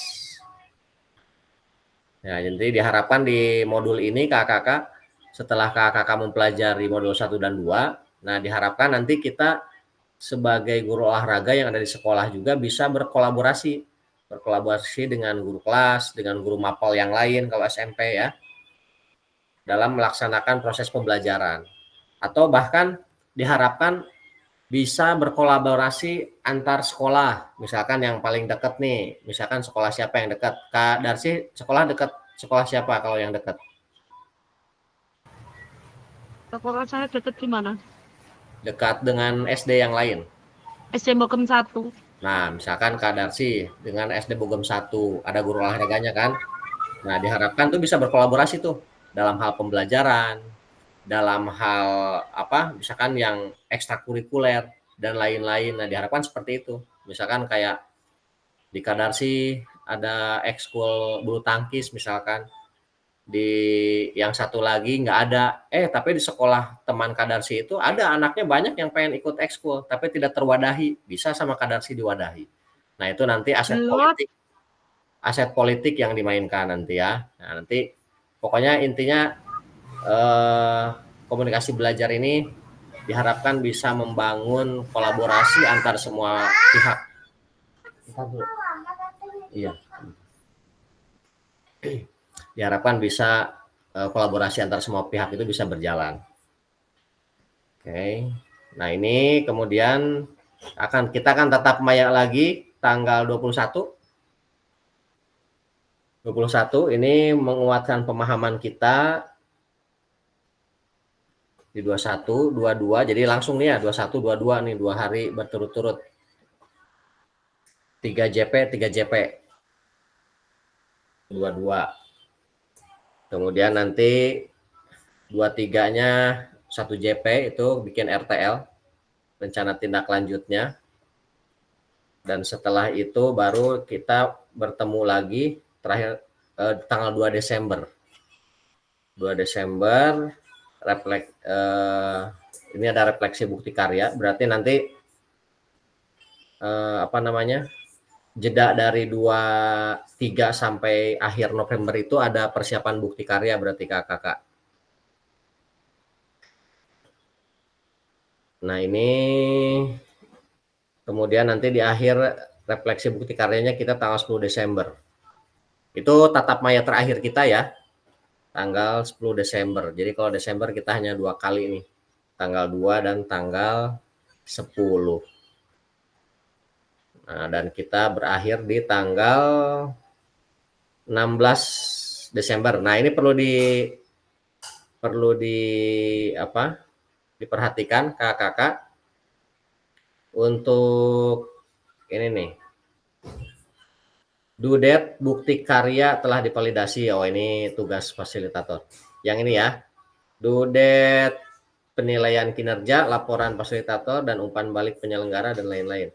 Ya, jadi diharapkan di modul ini kakak, setelah kakak mempelajari modul 1 dan 2, nah diharapkan nanti kita sebagai guru olahraga yang ada di sekolah juga bisa berkolaborasi dengan guru kelas, dengan guru mapel yang lain kalau SMP ya, dalam melaksanakan proses pembelajaran. Atau bahkan diharapkan bisa berkolaborasi antar sekolah, misalkan yang paling dekat nih, misalkan sekolah siapa yang dekat, Kak Darsi sekolah dekat, sekolah siapa kalau yang dekat? Sekolah saya deket di mana? Dekat dengan SD yang lain. SD Bogem 1. Nah, misalkan Kak Darsi dengan SD Bogem 1 ada guru olahraganya kan. Nah, diharapkan tuh bisa berkolaborasi tuh dalam hal pembelajaran, dalam hal apa, misalkan yang ekstrakurikuler dan lain-lain. Nah, diharapkan seperti itu. Misalkan kayak di Kak Darsi ada ekskul bulu tangkis misalkan, di yang satu lagi nggak ada, tapi di sekolah teman Kak Darsi itu ada anaknya banyak yang pengen ikut ekskul tapi tidak terwadahi, bisa sama Kak Darsi diwadahi. Nah, itu nanti aset politik yang dimainkan nanti ya. Nah, nanti pokoknya intinya komunikasi belajar ini diharapkan bisa membangun kolaborasi antar semua pihak. Iya. Diharapkan bisa kolaborasi antar semua pihak itu bisa berjalan. Oke. Nah, ini kemudian kita akan tatap maya lagi tanggal 21. 21 ini menguatkan pemahaman kita di 21, 22. Jadi langsung nih ya 21, 22 nih 2 hari berturut-turut. 3 JP 22. Kemudian nanti 23-nya 1 JP itu bikin RTL, rencana tindak lanjutnya. Dan setelah itu baru kita bertemu lagi terakhir tanggal 2 Desember. 2 Desember ini ada refleksi bukti karya, berarti nanti jeda dari 23 sampai akhir November itu ada persiapan bukti karya berarti kakak. Nah, ini kemudian nanti di akhir refleksi bukti karyanya kita tanggal 10 Desember. Itu tatap maya terakhir kita ya, tanggal 10 Desember. Jadi kalau Desember kita hanya 2 kali nih, tanggal 2 dan tanggal 10. Nah, dan kita berakhir di tanggal 16 Desember. Nah, ini perlu diperhatikan kakak untuk ini nih. Due date bukti karya telah divalidasi. Oh, ini tugas fasilitator. Yang ini ya. Due date penilaian kinerja, laporan fasilitator dan umpan balik penyelenggara dan lain-lain.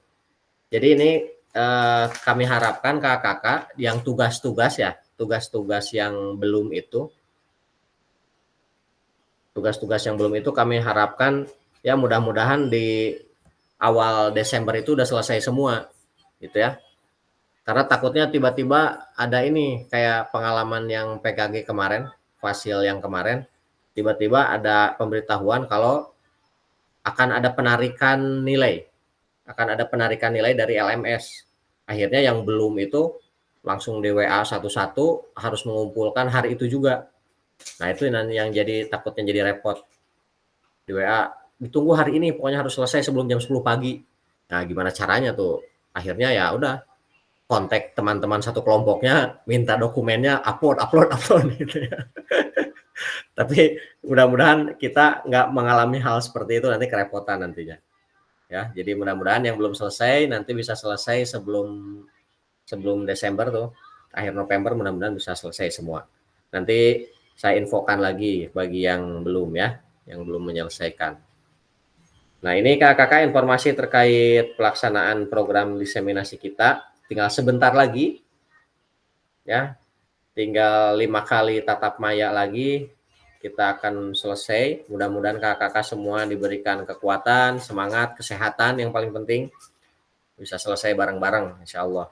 Jadi ini kami harapkan kakak yang tugas-tugas yang belum itu. Tugas-tugas yang belum itu kami harapkan ya mudah-mudahan di awal Desember itu udah selesai semua gitu ya. Karena takutnya tiba-tiba ada ini kayak pengalaman yang PKG kemarin, fasil yang kemarin, tiba-tiba ada pemberitahuan kalau akan ada penarikan nilai dari LMS. Akhirnya yang belum itu langsung di WA satu-satu harus mengumpulkan hari itu juga. Nah, itu yang takutnya jadi repot. Di WA ditunggu hari ini, pokoknya harus selesai sebelum jam 10 pagi. Nah, gimana caranya tuh? Akhirnya ya udah kontak teman-teman satu kelompoknya, minta dokumennya, upload gitu ya. Tapi mudah-mudahan kita nggak mengalami hal seperti itu, nanti kerepotan nantinya. Ya, jadi mudah-mudahan yang belum selesai nanti bisa selesai sebelum Desember tuh, akhir November mudah-mudahan bisa selesai semua. Nanti saya infokan lagi bagi yang belum ya, yang belum menyelesaikan. Nah, ini kakak informasi terkait pelaksanaan program diseminasi kita. Tinggal sebentar lagi ya, tinggal 5 kali tatap maya lagi kita akan selesai. Mudah-mudahan kakak-kakak semua diberikan kekuatan, semangat, kesehatan yang paling penting, bisa selesai bareng-bareng insya Allah.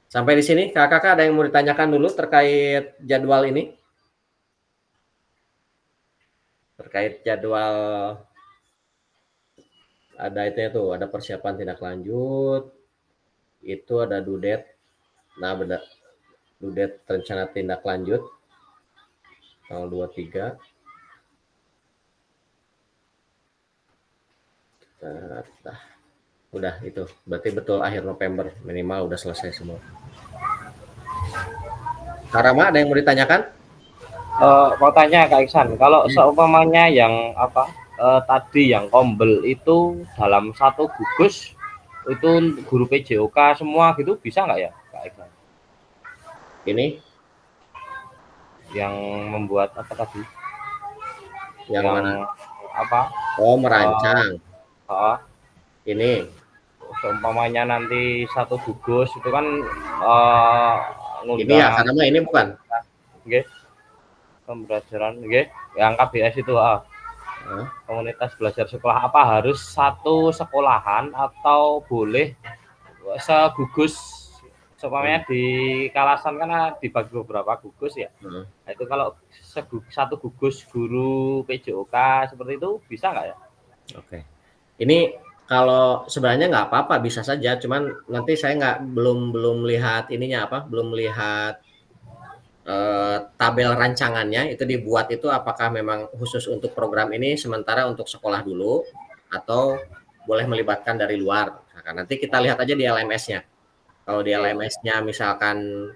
Sampai di sini kakak-kakak ada yang mau ditanyakan dulu terkait jadwal ini? Terkait jadwal ada itu tuh, ada persiapan tindak lanjut, itu ada due date. Nah, benar, due date rencana tindak lanjut tanggal 23. Udah itu, berarti betul akhir November minimal udah selesai semua. Karama ada yang mau ditanyakan? Mau tanya Kak Iksan, kalau seumpamanya yang apa tadi yang kombel itu dalam satu gugus itu guru PJOK semua gitu bisa nggak ya Kak Iksan? Ini Yang membuat apa tadi? yang mana? Apa? Oh, merancang. Ini Seumpamanya nanti satu gugus itu kan ini ya, karena mah ini bukan. Oke. Pembelajaran, oke. Yang KBS itu komunitas belajar sekolah apa harus satu sekolahan atau boleh segugus? Seumpamanya di Kalasan kan dibagi beberapa gugus ya. Nah, itu kalau satu gugus guru PJOK seperti itu bisa nggak ya? Oke. Ini kalau sebenarnya nggak apa-apa, bisa saja. Cuman nanti saya belum lihat ininya apa, belum lihat tabel rancangannya itu dibuat itu apakah memang khusus untuk program ini sementara untuk sekolah dulu atau boleh melibatkan dari luar. Nah, nanti kita lihat aja di LMS-nya. Kalau di LMS-nya misalkan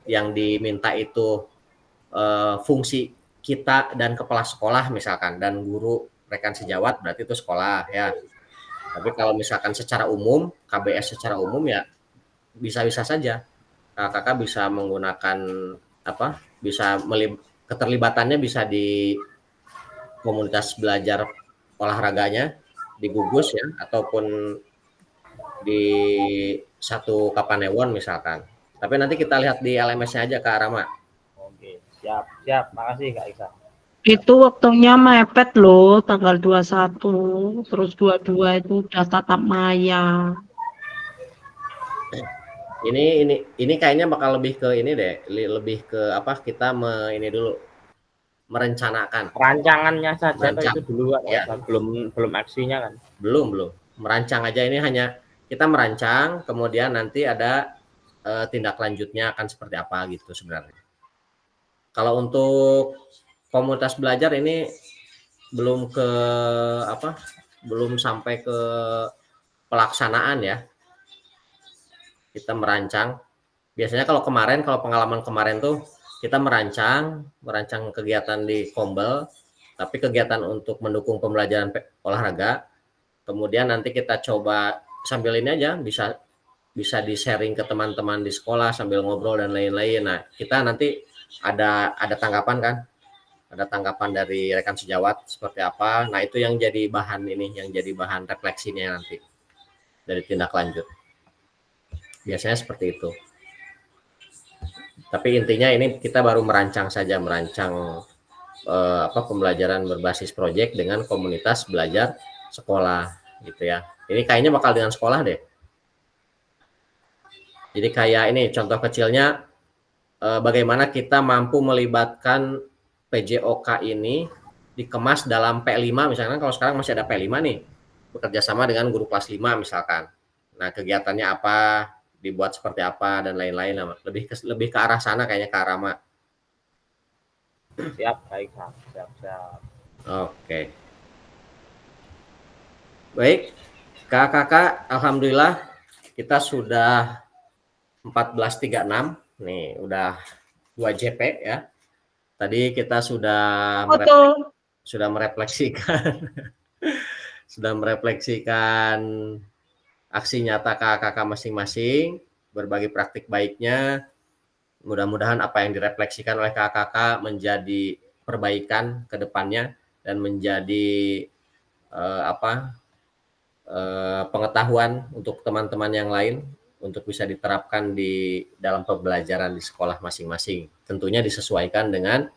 yang diminta itu fungsi kita dan kepala sekolah misalkan dan guru rekan sejawat, berarti itu sekolah ya. Tapi kalau misalkan secara umum, KBS secara umum ya bisa-bisa saja. Kakak bisa menggunakan apa? Bisa keterlibatannya bisa di komunitas belajar olahraganya di gugus ya, ataupun di satu Kapanewon misalkan. Tapi nanti kita lihat di LMS-nya aja Kak Rama. Oke, siap. Makasih Kak Iksan. Itu waktunya mepet loh, tanggal 21, terus 22 itu udah tatap maya. Ini kayaknya bakal lebih ke ini deh, lebih ke apa? Kita ini dulu merencanakan. Rancangannya saja itu dulu ya, belum aksinya kan? Belum. Merancang aja, ini hanya kita merancang, kemudian nanti ada tindak lanjutnya akan seperti apa gitu sebenarnya. Kalau untuk komunitas belajar ini belum ke apa? Belum sampai ke pelaksanaan ya. Kita merancang. Biasanya kalau pengalaman kemarin tuh kita merancang kegiatan di Kombel, tapi kegiatan untuk mendukung pembelajaran olahraga. Kemudian nanti kita coba sambil ini aja bisa di-sharing ke teman-teman di sekolah sambil ngobrol dan lain-lain. Nah, kita nanti ada tanggapan kan? Ada tanggapan dari rekan sejawat seperti apa. Nah, itu yang jadi bahan refleksinya nanti dari tindak lanjut. Biasanya seperti itu. Tapi intinya ini kita baru merancang pembelajaran berbasis proyek dengan komunitas belajar sekolah gitu ya. Ini kayaknya bakal dengan sekolah deh. Jadi kayak ini contoh kecilnya bagaimana kita mampu melibatkan PJOK ini dikemas dalam P5 misalkan. Kalau sekarang masih ada P5 nih, bekerja sama dengan guru kelas 5 misalkan. Nah, kegiatannya apa, dibuat seperti apa dan lain-lain, lebih ke arah sana kayaknya Kak Rama. Siap, baik, siap. Oke. Baik, kakak, alhamdulillah kita sudah 14.36 nih, udah 2 JP ya. Tadi kita sudah merefleksikan aksi nyata kakak masing-masing, berbagi praktik baiknya. Mudah-mudahan apa yang direfleksikan oleh kakak menjadi perbaikan ke depannya dan menjadi pengetahuan untuk teman-teman yang lain untuk bisa diterapkan di dalam pembelajaran di sekolah masing-masing. Tentunya disesuaikan dengan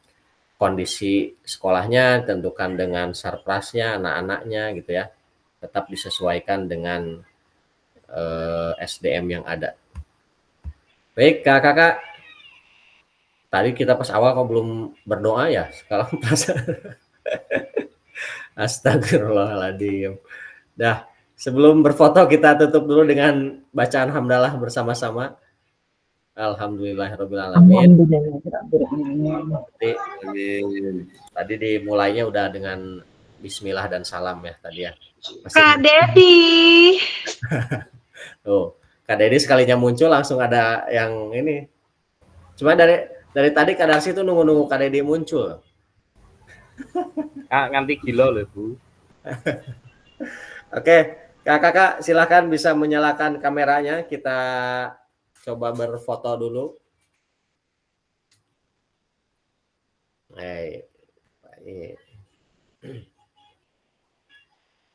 kondisi sekolahnya, tentukan dengan sarprasnya, anak-anaknya gitu ya. Tetap disesuaikan dengan SDM yang ada. Baik, kakak. Tadi kita pas awal kok belum berdoa ya. Sekarang pas Astagfirullahaladzim. Dah, sebelum berfoto kita tutup dulu dengan bacaan hamdalah bersama-sama. Alhamdulillahirrabbilalamin. Tadi dimulainya udah dengan bismillah dan salam ya tadi ya. Kak Dedi. Tuh, Kak Dedi sekalinya muncul langsung ada yang ini. Cuma Dari tadi Kak Darsi tuh nunggu-nunggu Kak Dedi muncul. Nganti gila loh Bu. Oke, kakak silakan bisa menyalakan kameranya. Kita coba berfoto dulu. Baik.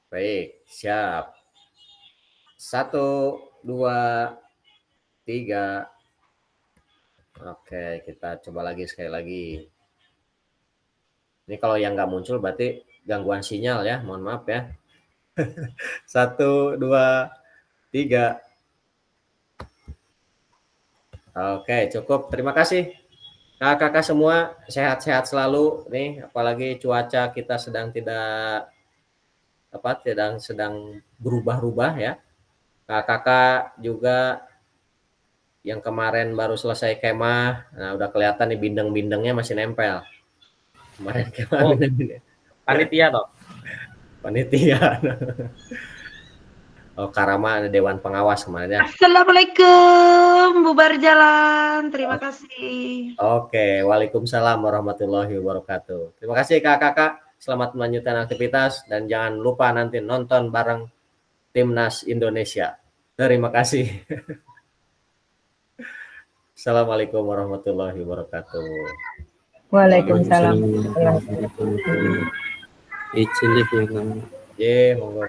Baik, siap. 1, 2, 3. Oke, kita coba lagi sekali lagi. Ini kalau yang nggak muncul berarti gangguan sinyal ya, mohon maaf ya. 1, 2, 3. Oke, cukup. Terima kasih. Kakak-kakak semua sehat-sehat selalu nih, apalagi cuaca kita sedang sedang berubah-ubah ya. Kakak-kakak juga yang kemarin baru selesai kemah, nah udah kelihatan nih bindeng-bindengnya masih nempel. Kemarin kemah bindeng-bindeng. Panitia toh? Panitia. Oh, Karama ada Dewan Pengawas kemarin ya. Assalamualaikum, bubar jalan. Terima kasih. Oke, waalaikumsalam warahmatullahi wabarakatuh. Terima kasih kakak-kakak. Selamat melanjutkan aktivitas dan jangan lupa nanti nonton bareng Timnas Indonesia. Terima kasih. Assalamualaikum warahmatullahi wabarakatuh. Waalaikumsalam. Izin ya. Ye, monggo.